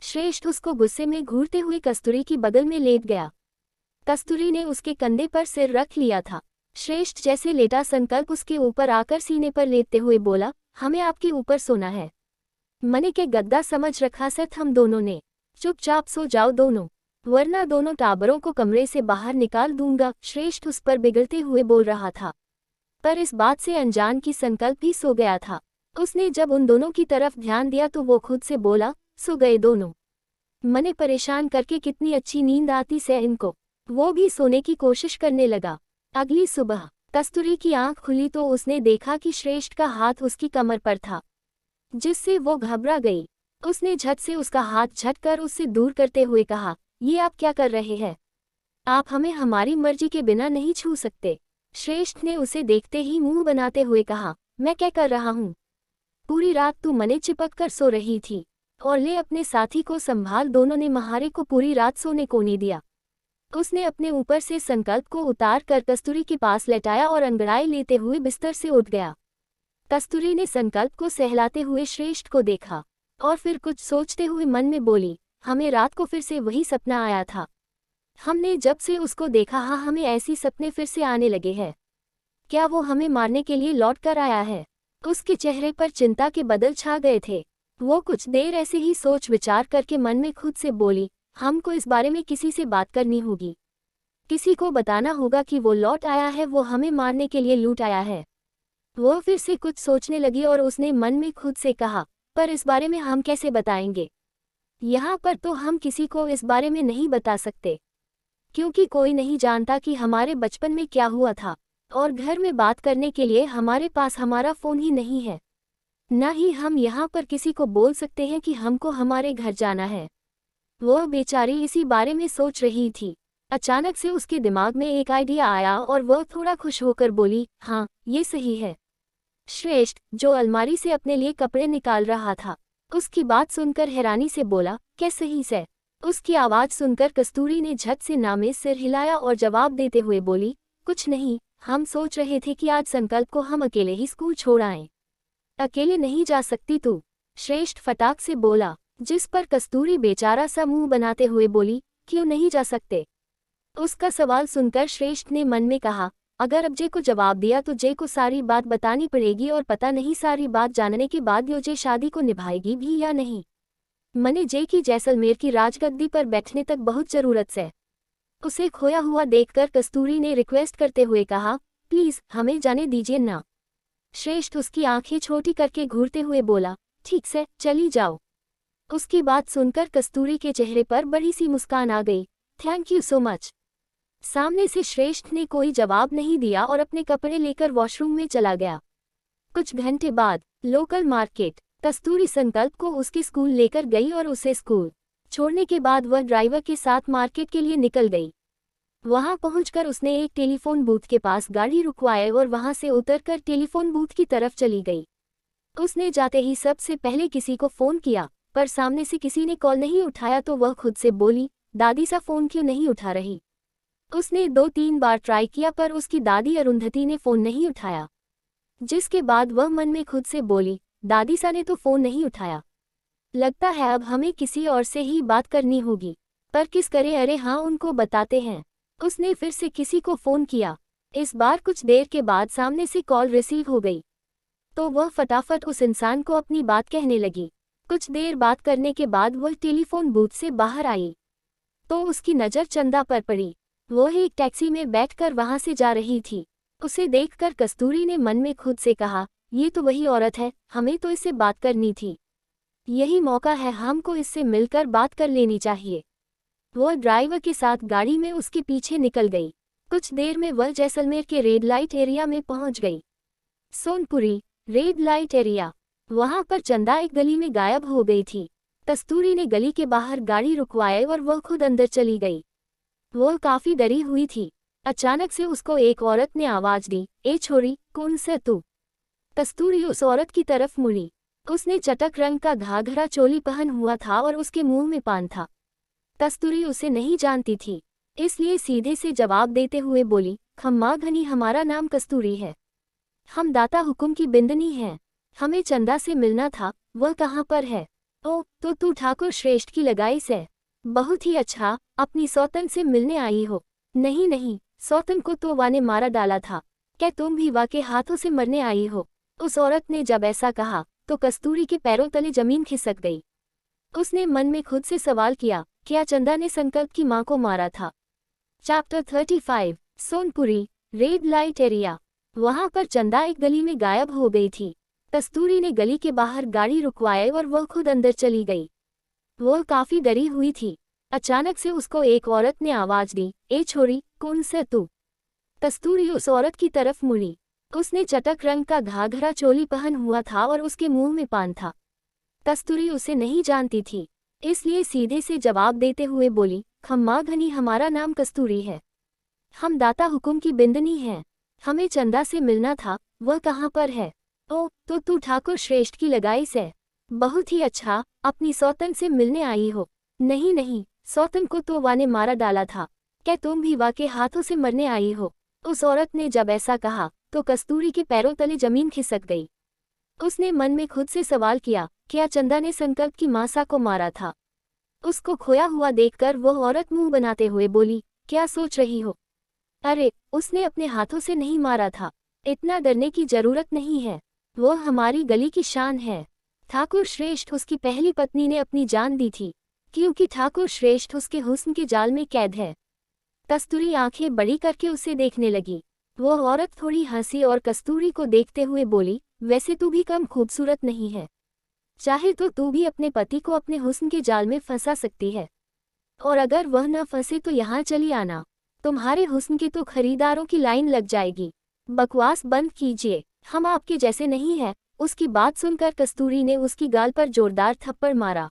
श्रेष्ठ उसको गुस्से में घूरते हुए कस्तूरी की बगल में लेट गया। कस्तूरी ने उसके कंधे पर सिर रख लिया था। श्रेष्ठ जैसे लेटा संकल्प उसके ऊपर आकर सीने पर लेटते हुए बोला, हमें आपके ऊपर सोना है। मने के गद्दा समझ रखा सत हम दोनों ने। चुपचाप सो जाओ दोनों, वरना दोनों टाबरों को कमरे से बाहर निकाल दूंगा। श्रेष्ठ उस पर बिगड़ते हुए बोल रहा था, पर इस बात से अनजान की संकल्प भी सो गया था। उसने जब उन दोनों की तरफ ध्यान दिया तो वो खुद से बोला, सो गए दोनों, मने परेशान करके कितनी अच्छी नींद आती से इनको। वो भी सोने की कोशिश करने लगा। अगली सुबह कस्तूरी की आंख खुली तो उसने देखा कि श्रेष्ठ का हाथ उसकी कमर पर था, जिससे वो घबरा गई। उसने झट से उसका हाथ झटकर उससे दूर करते हुए कहा, ये आप क्या कर रहे हैं? आप हमें हमारी मर्जी के बिना नहीं छू सकते। श्रेष्ठ ने उसे देखते ही मुंह बनाते हुए कहा, मैं क्या कर रहा हूँ? पूरी रात तू मने चिपक कर सो रही थी, और ले अपने साथी को संभाल। दोनों ने महारे को पूरी रात सोने को नहीं दिया। उसने अपने ऊपर से संकल्प को उतार कर कस्तूरी के पास लेटाया और अंगड़ाई लेते हुए बिस्तर से उठ गया। कस्तूरी ने संकल्प को सहलाते हुए श्रेष्ठ को देखा और फिर कुछ सोचते हुए मन में बोली, हमें रात को फिर से वही सपना आया था। हमने जब से उसको देखा हमें ऐसी सपने फिर से आने लगे हैं। क्या वो हमें मारने के लिए लौट कर आया है? उसके चेहरे पर चिंता के बादल छा गए थे। वो कुछ देर ऐसे ही सोच विचार करके मन में खुद से बोली, हमको इस बारे में किसी से बात करनी होगी। किसी को बताना होगा कि वो लौट आया है, वो हमें मारने के लिए लूट आया है। वो फिर से कुछ सोचने लगी और उसने मन में खुद से कहा, पर इस बारे में हम कैसे बताएंगे? यहाँ पर तो हम किसी को इस बारे में नहीं बता सकते, क्योंकि कोई नहीं जानता कि हमारे बचपन में क्या हुआ था, और घर में बात करने के लिए हमारे पास हमारा फ़ोन ही नहीं है। न ही हम यहाँ पर किसी को बोल सकते हैं कि हमको हमारे घर जाना है। वह बेचारी इसी बारे में सोच रही थी। अचानक से उसके दिमाग में एक आइडिया आया और वह थोड़ा खुश होकर बोली, हाँ, ये सही है। श्रेष्ठ, जो अलमारी से अपने लिए कपड़े निकाल रहा था, उसकी बात सुनकर हैरानी से बोला, क्या सही से? उसकी आवाज़ सुनकर कस्तूरी ने झट से नामे सिर हिलाया और जवाब देते हुए बोली, कुछ नहीं, हम सोच रहे थे कि आज संकल्प को हम अकेले ही स्कूल छोड़ आएं। अकेले नहीं जा सकती तू? श्रेष्ठ फटाक से बोला, जिस पर कस्तूरी बेचारा सा मुंह बनाते हुए बोली, क्यों नहीं जा सकते? उसका सवाल सुनकर श्रेष्ठ ने मन में कहा, अगर अब जे को जवाब दिया तो जे को सारी बात बतानी पड़ेगी और पता नहीं सारी बात जानने के बाद यो जे शादी को निभाएगी भी या नहीं। मने जे की जैसलमेर की राजगद्दी पर बैठने तक बहुत जरूरत है। उसे खोया हुआ देखकर कस्तूरी ने रिक्वेस्ट करते हुए कहा, प्लीज हमें जाने दीजिए ना। श्रेष्ठ उसकी आंखें छोटी करके घूरते हुए बोला, ठीक से, चली जाओ। उसकी बात सुनकर कस्तूरी के चेहरे पर बड़ी सी मुस्कान आ गई। Thank you so much. सामने से श्रेष्ठ ने कोई जवाब नहीं दिया और अपने कपड़े लेकर वॉशरूम में चला गया। कुछ घंटे बाद लोकल मार्केट, कस्तूरी संकल्प को उसके स्कूल लेकर गई और उसे स्कूल छोड़ने के बाद वह ड्राइवर के साथ मार्केट के लिए निकल गई। वहां पहुंचकर उसने एक टेलीफोन बूथ के पास गाड़ी रुकवाई और वहां से उतरकर टेलीफोन बूथ की तरफ चली गई। उसने जाते ही सबसे पहले किसी को फ़ोन किया, पर सामने से किसी ने कॉल नहीं उठाया तो वह खुद से बोली, दादी सा फ़ोन क्यों नहीं उठा रही? उसने 2-3 बार ट्राई किया पर उसकी दादी अरुंधति ने फ़ोन नहीं उठाया, जिसके बाद वह मन में खुद से बोली, दादी सा ने तो फ़ोन नहीं उठाया। लगता है अब हमें किसी और से ही बात करनी होगी, पर किस करें? अरे हाँ, उनको बताते हैं। उसने फिर से किसी को फ़ोन किया। इस बार कुछ देर के बाद सामने से कॉल रिसीव हो गई, तो वह फटाफट उस इंसान को अपनी बात कहने लगी। कुछ देर बात करने के बाद वह टेलीफोन बूथ से बाहर आई, तो उसकी नज़र चंदा पर पड़ी। वह एक टैक्सी में बैठकर वहां से जा रही थी। उसे देखकर कस्तूरी ने मन में खुद से कहा, ये तो वही औरत है, हमें तो इससे बात करनी थी। यही मौका है, हमको इससे मिलकर बात कर लेनी चाहिए। वह ड्राइवर के साथ गाड़ी में उसके पीछे निकल गई। कुछ देर में वह जैसलमेर के रेड लाइट एरिया में पहुंच गई। Sonpuri red light area. वहां पर चंदा एक गली में गायब हो गई थी। कस्तूरी ने गली के बाहर गाड़ी रुकवाई और वह खुद अंदर चली गई। वह काफी डरी हुई थी। अचानक से उसको एक औरत ने आवाज दी, ए छोरी, कौन से तू? कस्तूरी उस औरत की तरफ मुड़ी। उसने चटक रंग का घाघरा चोली पहन हुआ था और उसके मुंह में पान था। कस्तूरी उसे नहीं जानती थी, इसलिए सीधे से जवाब देते हुए बोली, खम्मा घनी, हमारा नाम कस्तूरी है। हम दाता हुकुम की बिंदनी हैं। हमें चंदा से मिलना था, वह कहाँ पर है? ओ, तो तू ठाकुर श्रेष्ठ की लगाई से? बहुत ही अच्छा, अपनी सौतन से मिलने आई हो? नहीं नहीं, सौतन को तो वाने मारा डाला था। क्या तुम भी वा के हाथों से मरने आई हो? उस औरत ने जब ऐसा कहा तो कस्तूरी के पैरों तले जमीन खिसक गई। उसने मन में खुद से सवाल किया, क्या चंदा ने संकल्प की मां को मारा था? Chapter 35 Sonpuri red light area. वहां पर चंदा एक गली में गायब हो गई थी। कस्तूरी ने गली के बाहर गाड़ी रुकवाई और वह खुद अंदर चली गई। वह काफी डरी हुई थी। अचानक से उसको एक औरत ने आवाज दी, ए छोरी, कौन से तू? कस्तूरी उस औरत की तरफ मुड़ी। उसने चटक रंग का घाघरा चोली पहन हुआ था और उसके मुंह में पान था। कस्तूरी उसे नहीं जानती थी, इसलिए सीधे से जवाब देते हुए बोली, खम्मा घनी, हमारा नाम कस्तूरी है। हम दाता हुकुम की बिंदनी हैं। हमें चंदा से मिलना था, वह कहाँ पर है? ओ, तो तू ठाकुर श्रेष्ठ की लगाई से? बहुत ही अच्छा, अपनी सौतन से मिलने आई हो। नहीं नहीं, सौतन को तो वा ने मारा डाला था। क्या तुम भी वा के हाथों से मरने आई हो? उस औरत ने जब ऐसा कहा तो कस्तूरी के पैरों तले जमीन खिसक गई। उसने मन में खुद से सवाल किया, क्या चंदा ने संकल्प की मासा को मारा था? उसको खोया हुआ देखकर वह औरत मुंह बनाते हुए बोली, क्या सोच रही हो? अरे, उसने अपने हाथों से नहीं मारा था। इतना डरने की जरूरत नहीं है। वो हमारी गली की शान है। ठाकुर श्रेष्ठ उसकी पहली पत्नी ने अपनी जान दी थी, क्योंकि ठाकुर श्रेष्ठ उसके हुस्न के जाल में कैद है। कस्तूरी आंखें बड़ी करके उसे देखने लगी। वो औरत थोड़ी हंसी और कस्तूरी को देखते हुए बोली, वैसे तू भी कम खूबसूरत नहीं है। चाहे तो तू भी अपने पति को अपने हुस्न के जाल में फंसा सकती है, और अगर वह न फंसे तो यहाँ चली आना। तुम्हारे हुस्न के तो खरीदारों की लाइन लग जाएगी। बकवास बंद कीजिए, हम आपके जैसे नहीं हैं। उसकी बात सुनकर कस्तूरी ने उसकी गाल पर जोरदार थप्पड़ मारा।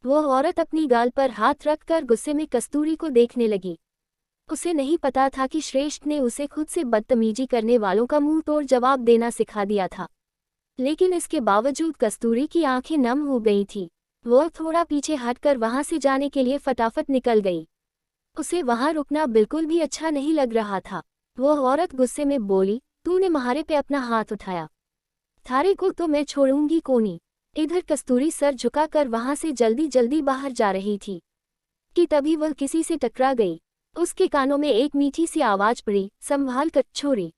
वह औरत अपनी गाल पर हाथ रखकर गुस्से में कस्तूरी को देखने लगी। उसे नहीं पता था कि श्रेष्ठ ने उसे खुद से बदतमीजी करने वालों का मुंह तोड़ जवाब देना सिखा दिया था। लेकिन इसके बावजूद कस्तूरी की आंखें नम हो गई थी। वह थोड़ा पीछे हटकर वहां से जाने के लिए फटाफट निकल गई। उसे वहां रुकना बिल्कुल भी अच्छा नहीं लग रहा था। वह औरत गुस्से में बोली, तूने म्हारे पे अपना हाथ उठाया, थारे को तो मैं छोड़ूंगी कोनी। इधर कस्तूरी सर झुकाकर वहां से जल्दी जल्दी बाहर जा रही थी कि तभी वह किसी से टकरा गई। उसके कानों में एक मीठी सी आवाज पड़ी, संभाल कर छोरी,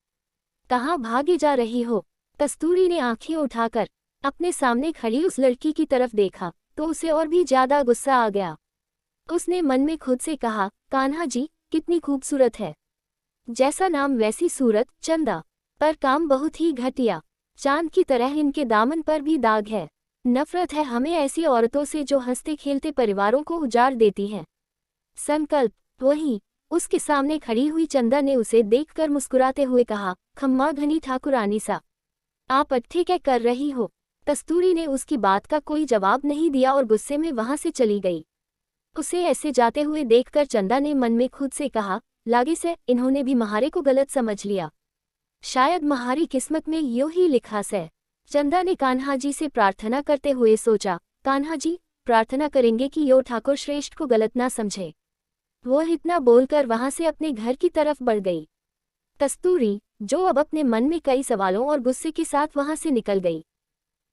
कहाँ भागे जा रही हो? कस्तूरी ने आंखें उठाकर अपने सामने खड़ी उस लड़की की तरफ देखा तो उसे और भी ज्यादा गुस्सा आ गया। उसने मन में खुद से कहा, कान्हा जी कितनी खूबसूरत है, जैसा नाम वैसी सूरत। चंदा, पर काम बहुत ही घटिया। चांद की तरह इनके दामन पर भी दाग है। नफरत है हमें ऐसी औरतों से जो हंसते खेलते परिवारों को उजाड़ देती हैं। संकल्प, वही उसके सामने खड़ी हुई चंदा ने उसे देखकर मुस्कुराते हुए कहा, खम्मा घनी ठाकुरानी सा, आप अट्ठे क्या कर रही हो? कस्तूरी ने उसकी बात का कोई जवाब नहीं दिया और गुस्से में वहां से चली गई। उसे ऐसे जाते हुए देखकर चंदा ने मन में खुद से कहा, लागे से इन्होंने भी म्हारे को गलत समझ लिया। शायद म्हारी किस्मत में यूं ही लिखा से। चंदा ने कान्हा जी से प्रार्थना करते हुए सोचा, कान्हा जी प्रार्थना करेंगे कि यो ठाकुर श्रेष्ठ को गलत ना समझे। वह इतना बोलकर वहां से अपने घर की तरफ बढ़ गई। कस्तूरी, जो अब अपने मन में कई सवालों और गुस्से के साथ वहां से निकल गई,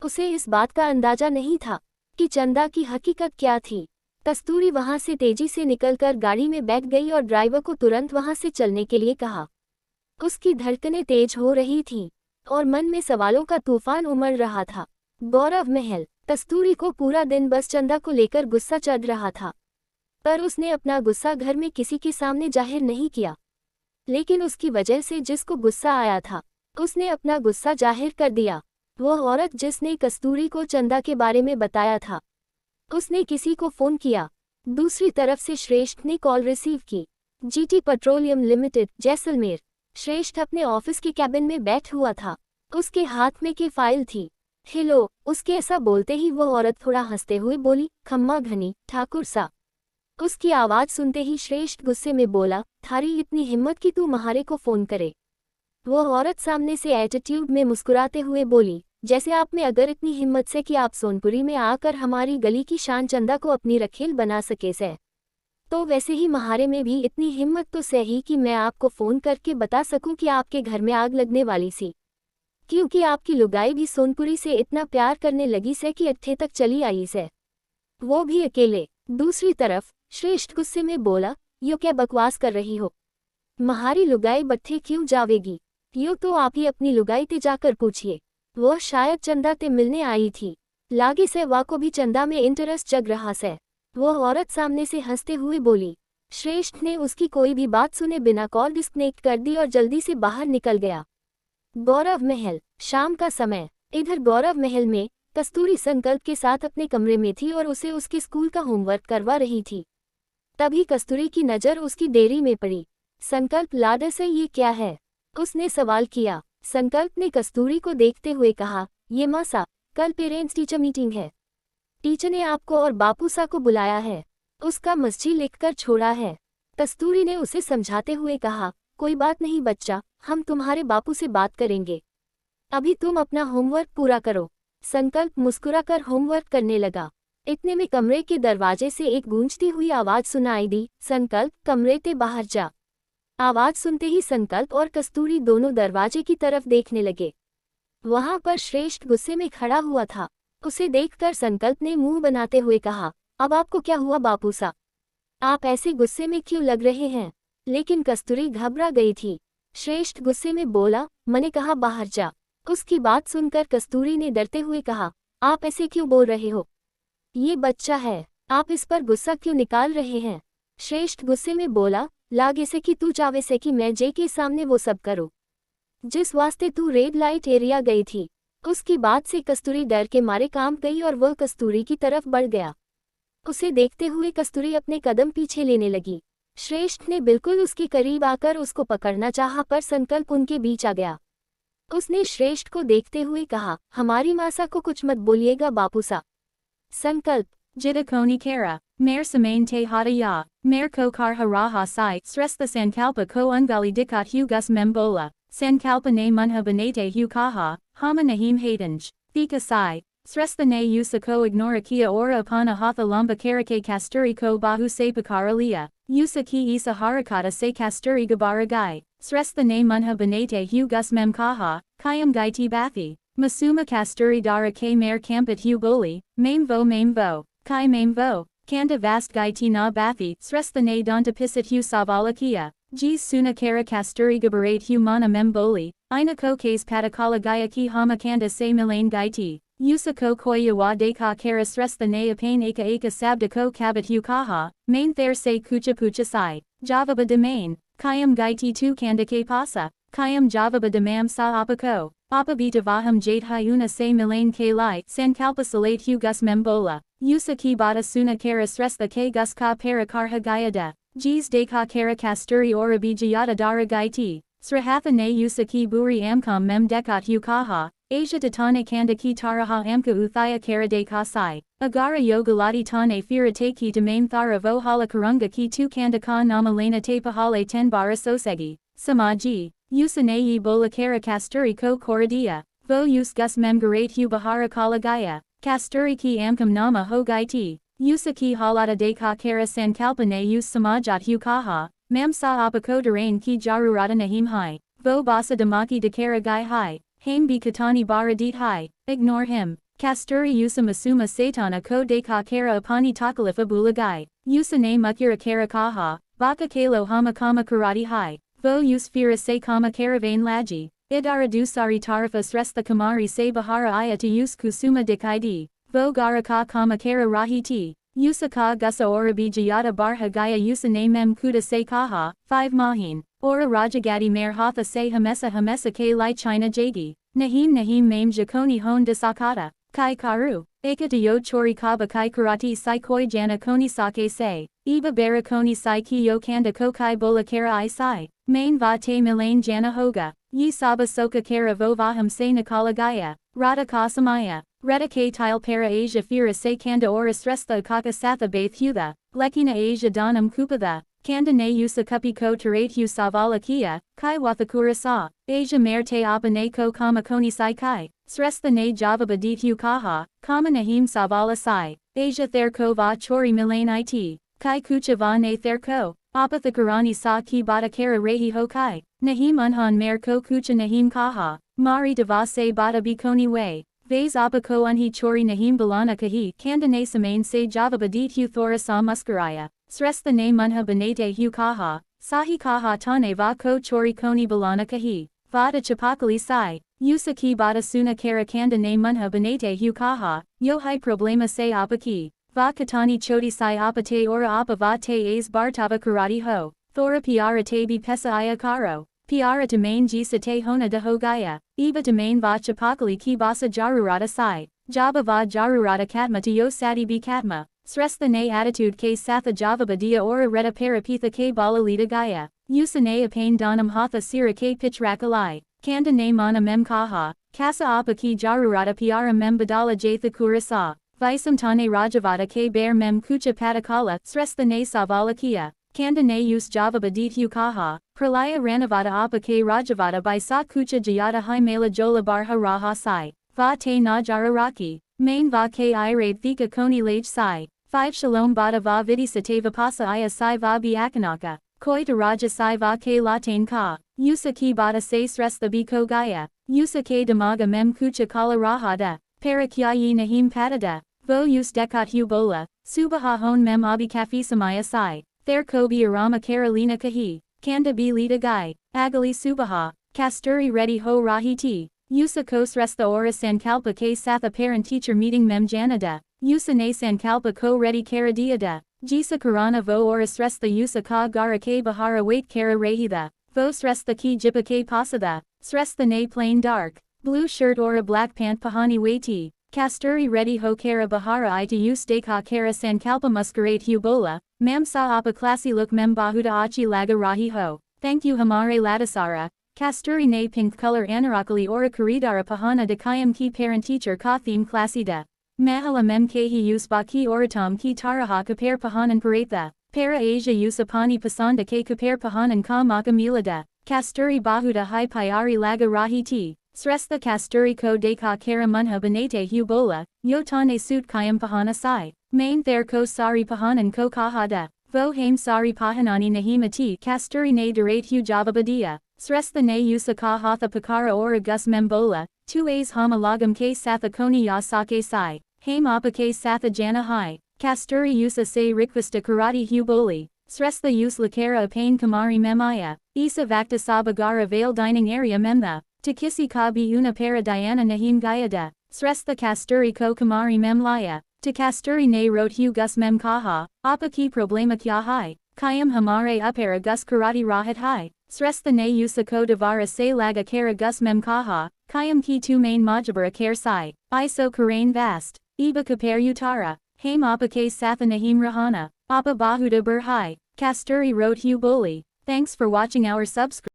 उसे इस बात का अंदाजा नहीं था कि चंदा की हकीकत क्या थी। कस्तूरी वहां से तेजी से निकलकर गाड़ी में बैठ गई और ड्राइवर को तुरंत वहां से चलने के लिए कहा। उसकी धड़कनें तेज हो रही थीं और मन में सवालों का तूफान उमड़ रहा था। गौरव महल। कस्तूरी को पूरा दिन बस चंदा को लेकर गुस्सा चढ़ रहा था, पर उसने अपना गुस्सा घर में किसी के सामने जाहिर नहीं किया। लेकिन उसकी वजह से जिसको गुस्सा आया था, उसने अपना गुस्सा जाहिर कर दिया। वह औरत जिसने कस्तूरी को चंदा के बारे में बताया था, उसने किसी को फोन किया। दूसरी तरफ से श्रेष्ठ ने कॉल रिसीव की। GT petroleum limited, Jaisalmer. श्रेष्ठ अपने ऑफिस के कैबिन में बैठ हुआ था। उसके हाथ में की फाइल थी। हेलो, उसके ऐसा बोलते ही वह औरत थोड़ा हंसते हुए बोली, खम्मा घनी ठाकुर सा। उसकी आवाज सुनते ही श्रेष्ठ गुस्से में बोला, थारी इतनी हिम्मत कि तू म्हारे को फोन करे? वह औरत सामने से एटीट्यूड में मुस्कुराते हुए बोली, जैसे आप में अगर इतनी हिम्मत से कि आप सोनपुरी में आकर हमारी गली की शान चंदा को अपनी रखेल बना सके से, तो वैसे ही म्हारे में भी इतनी हिम्मत तो सही कि मैं आपको फोन करके बता सकूं कि आपके घर में आग लगने वाली सी, क्योंकि आपकी लुगाई भी सोनपुरी से इतना प्यार करने लगी से कि अट्ठे तक चली आई से, वो भी अकेले। दूसरी तरफ श्रेष्ठ गुस्से में बोला, यो क्या बकवास कर रही हो? म्हारी लुगाई बट्ठे क्यों जावेगी? यो तो आप ही अपनी लुगाई ते जाकर पूछिए। वह शायद चंदा ते मिलने आई थी। लागे से वा को भी चंदा में इंटरेस्ट जग रहा से। वह औरत सामने से हंसते हुए बोली। श्रेष्ठ ने उसकी कोई भी बात सुने बिना कॉल डिस्कनेक्ट कर दी और जल्दी से बाहर निकल गया। गौरव महल। शाम का समय। इधर गौरव महल में कस्तूरी संकल्प के साथ अपने कमरे में थी और उसे उसके स्कूल का होमवर्क करवा रही थी। तभी कस्तूरी की नज़र उसकी डेयरी में पड़ी। संकल्प, लाडर से ये क्या है? उसने सवाल किया। संकल्प ने कस्तूरी को देखते हुए कहा, ये मासा, कल पेरेंट्स टीचर मीटिंग है। टीचर ने आपको और बापूसा को बुलाया है। उसका मस्जी लिखकर छोड़ा है। कस्तूरी ने उसे समझाते हुए कहा, कोई बात नहीं बच्चा, हम तुम्हारे बापू से बात करेंगे। अभी तुम अपना होमवर्क पूरा करो। संकल्प मुस्कुराकर होमवर्क करने लगा। इतने में कमरे के दरवाजे से एक गूंजती हुई आवाज सुनाई दी, संकल्प कमरे से बाहर जा। आवाज सुनते ही संकल्प और कस्तूरी दोनों दरवाजे की तरफ देखने लगे। वहां पर श्रेष्ठ गुस्से में खड़ा हुआ था। उसे देखकर संकल्प ने मुंह बनाते हुए कहा, अब आपको क्या हुआ बापूसा? आप ऐसे गुस्से में क्यों लग रहे हैं? लेकिन कस्तूरी घबरा गई थी। श्रेष्ठ गुस्से में बोला, मैंने कहा बाहर जा। उसकी बात सुनकर कस्तूरी ने डरते हुए कहा, आप ऐसे क्यों बोल रहे हो? ये बच्चा है, आप इस पर गुस्सा क्यों निकाल रहे हैं? श्रेष्ठ गुस्से में बोला, लागे से कि तू चावे से कि मैं जे के सामने वो सब करूं जिस वास्ते तू रेड लाइट एरिया गई थी। उसकी बात से कस्तूरी डर के मारे कांप गई और वह कस्तूरी की तरफ बढ़ गया। उसे देखते हुए कस्तूरी अपने कदम पीछे लेने लगी। श्रेष्ठ ने बिल्कुल उसके करीब आकर उसको पकड़ना चाहा पर संकल्प उनके बीच आ गया। उसने श्रेष्ठ को देखते हुए कहा, हमारी मासा को कुछ मत बोलिएगा बापूसा। संकल्प Jidakoni kara, mer samain te hata ya, mer ko kar haraha sai, stress the sankalpa ko ungali dikat hugus membola, sankalpa ne munha banete hu kaha, hama nahim hatanj, thika sai, stress the ne usa ko ignora kia ora upana hatha lamba karake kasturi ko bahu se pakaralia, usa ki isa harakata se kasturi gabaragai, stress the ne munha banete hugus mem kaha, kayam gaiti bathi, masuma kasturi dara ke mer kampit hu boli, maim vo. Kai maim vo, kanda vast gaiti na bathi, sres the ne donta pisit hu savalakia, jis suna kara kasturi gabarate hu mana memboli, ina ko kase patakala gaya ki hama kanda se milane gaiti, usa ko koyawa de ka kara sres the ne apane aka sabda ko kabit hu kaha, main ther se pucha sai, javaba de main, kayam gaiti tu kanda ke pasa, kayam javaba de mam sa apako. Papa bita vaham jade hyuna se milane ke lai, sankalpa salate hu gus membola, usa ki bata suna kara sres the ke gus ka para karha gayada, jis de ka kara kasturi ora bijayata dara gaiti, srahatha ne usa ki buri amkam mem dekat hu kaha, asia tatane kanda ki taraha amka uthaya kara de ka sai, agara yogalati tane fira te ki tamame thara vohala karunga ki tu kanda ka namalena te pahale ten bara sosegi, samaji. Usanayi bola kara kasturi ko koradia, vo us gus mem garate hu bahara kalagaya, kasturi ki amkam nama ho gaiti, usa ki halata de ka kara sankalpane us samajat hu kaha, mam sa apako darain ki jarurata nahim hai, vo basa damaki de kara gai hai, haim bi katani baradit hai, ignore him, kasturi usa masuma satana ko de ka kara apani takalifa bulagai, usa ne mukira kara kaha, baka kalo hama kama karati hai. Vo us fira se kama caravane laji, idara dusari tarifa sres the kamari se bahara aya to us kusuma dikaidi, vo gara ka kama kara rahi ti, usa ka gusa ora bijayata barha gaya usa ne mem kuda se kaha, 5 mahin, ora rajagati mer hatha se hamesa ke lai china jagi, nahim maim jakoni hon desakata, kai karu, eka de yo chori kaba kai karati sai koi jana koni sake se, iba bara koni sai ki yo kanda ko kai bola kara I sai. Main va te milane jana hoga, yi saba soka kara vo vaham se nakalagaya, rata kasamaya, reta ke tile para asia fira se kanda ora srestha kaka satha bath hutha, lekina asia donam kupatha, kanda ne usa kupi ko terate hu savala kia, kai wathakura sa, asia mer te apa ne ko kama koni sai kai, srestha ne java badit hu kaha, kama nahim savala sai, asia ther ko va chori milane it, kai kucha va ne ther ko. Apathakarani sa ki bata kara rehi hokai, nahim unhan mer ko kucha nahim kaha, mari devase bata bikoni way, vase apako unhi chori nahim balana kahi kandane samain se java badit hu thora sa muskaraya, sres the ne munha banete hu kaha, sahi kaha tane va ko chori koni balana kahi, vada chapakali sai, usa ki bata suna kara kandane munha banete hu kaha, yo hai problema se apaki. Va katani choti sai apate ora apa va te as bartava karati ho, thora piara te bi pesa aya karo, piara te main jisa te hona de hogaya, eva te main va chapakali ki basa jarurata sai, java va jarurata katma to yo sati bi katma, sres the ne attitude ke satha java badia ora reta parapitha ke bala lita gaya, usa ne apane donam hatha sira ke pichrakalai, kanda ne mana mem kaha, kasa apa ki jarurata piara mem badala jatha kurasa. Visam tane rajavada ke bear mem kucha patakala, sres the ne savalakia, kanda ne us java badit hu kaha, pralaya ranavada apa ke rajavada by sa kucha jayata hi mela jola barha raha sai, Va te na jararaki. Main va ke irade thika koni lage sai. 5 Shalom bada va vidisate vipasa iya sai va biakanaka. Koi to raja sai va ke latain ka. Yusa ki bada se sres the biko gaya. Yusa ke damaga mem kucha kala rahada. Para kya nahim patada. Vo yus dekat hu bola. Subaha hon mem abi kafi samaya sai. There kobi arama karolina kahi. Kanda bi lita gai. Agali subaha. Kasturi ready ho rahi ti. Yusa kos resta ora sankalpa ke satha parent teacher meeting mem janada. Yusa ne sankalpa ko ready karadiada. Jisa karana vo oras resta yusa ka gara ke bahara wait kara rahida. Vo sresta ki jipa ke pasada. Sresta ne plain dark. Blue shirt or a black pant pahani waiti. Kasturi ready ho kara bahara I to use deka kara sankalpa masquerade hubola. Mam sa apa classy look mem bahuda achi laga rahi ho. Thank you hamare ladasara. Kasturi ne pink color anarakali ora karidara pahana dekayam ki parent teacher ka theme classida. Mahala mem kehi use baki oratam ki taraha kapar pahanan paratha. Para Asia use apani pasanda ke kapar pahanan ka maka milada. Kasturi bahuda hai payari laga rahi ti. Srestha kasturi ko deka kara munha banete hubola. Yotane suit kayam pahana sai. Main there ko sari pahanan ko kahada. Vo haim sari pahanani nahimati kasturi ne durate hu java badia. Srestha ne usa ka hatha pakara ora gus membola. 2 A's hama lagam ke satha koni ya sake sai. Haim apa ke satha jana hai. Kasturi usa se rikvista karati huboli. Srestha use lakara apain kamari memaya. Isa vakta sabagara vale dining area memtha. Takisi ka bi una para diana nahim gayada. Srestha kasturi ko kamari memlaya. To kasturi ne wrote hu gus mem kaha. Apa ki problema kya hai. Kayam hamare upera gus karati rahat hai. Srestha ne usa ko davara se laga kara gus mem kaha. Kayam ki tu main majabara kare sai. Iso karain vast. Iba kapar utara. Haim apa ke satha nahim rahana. Apa bahuda burhai. Kasturi wrote hu boli. Thanks for watching our subscribe.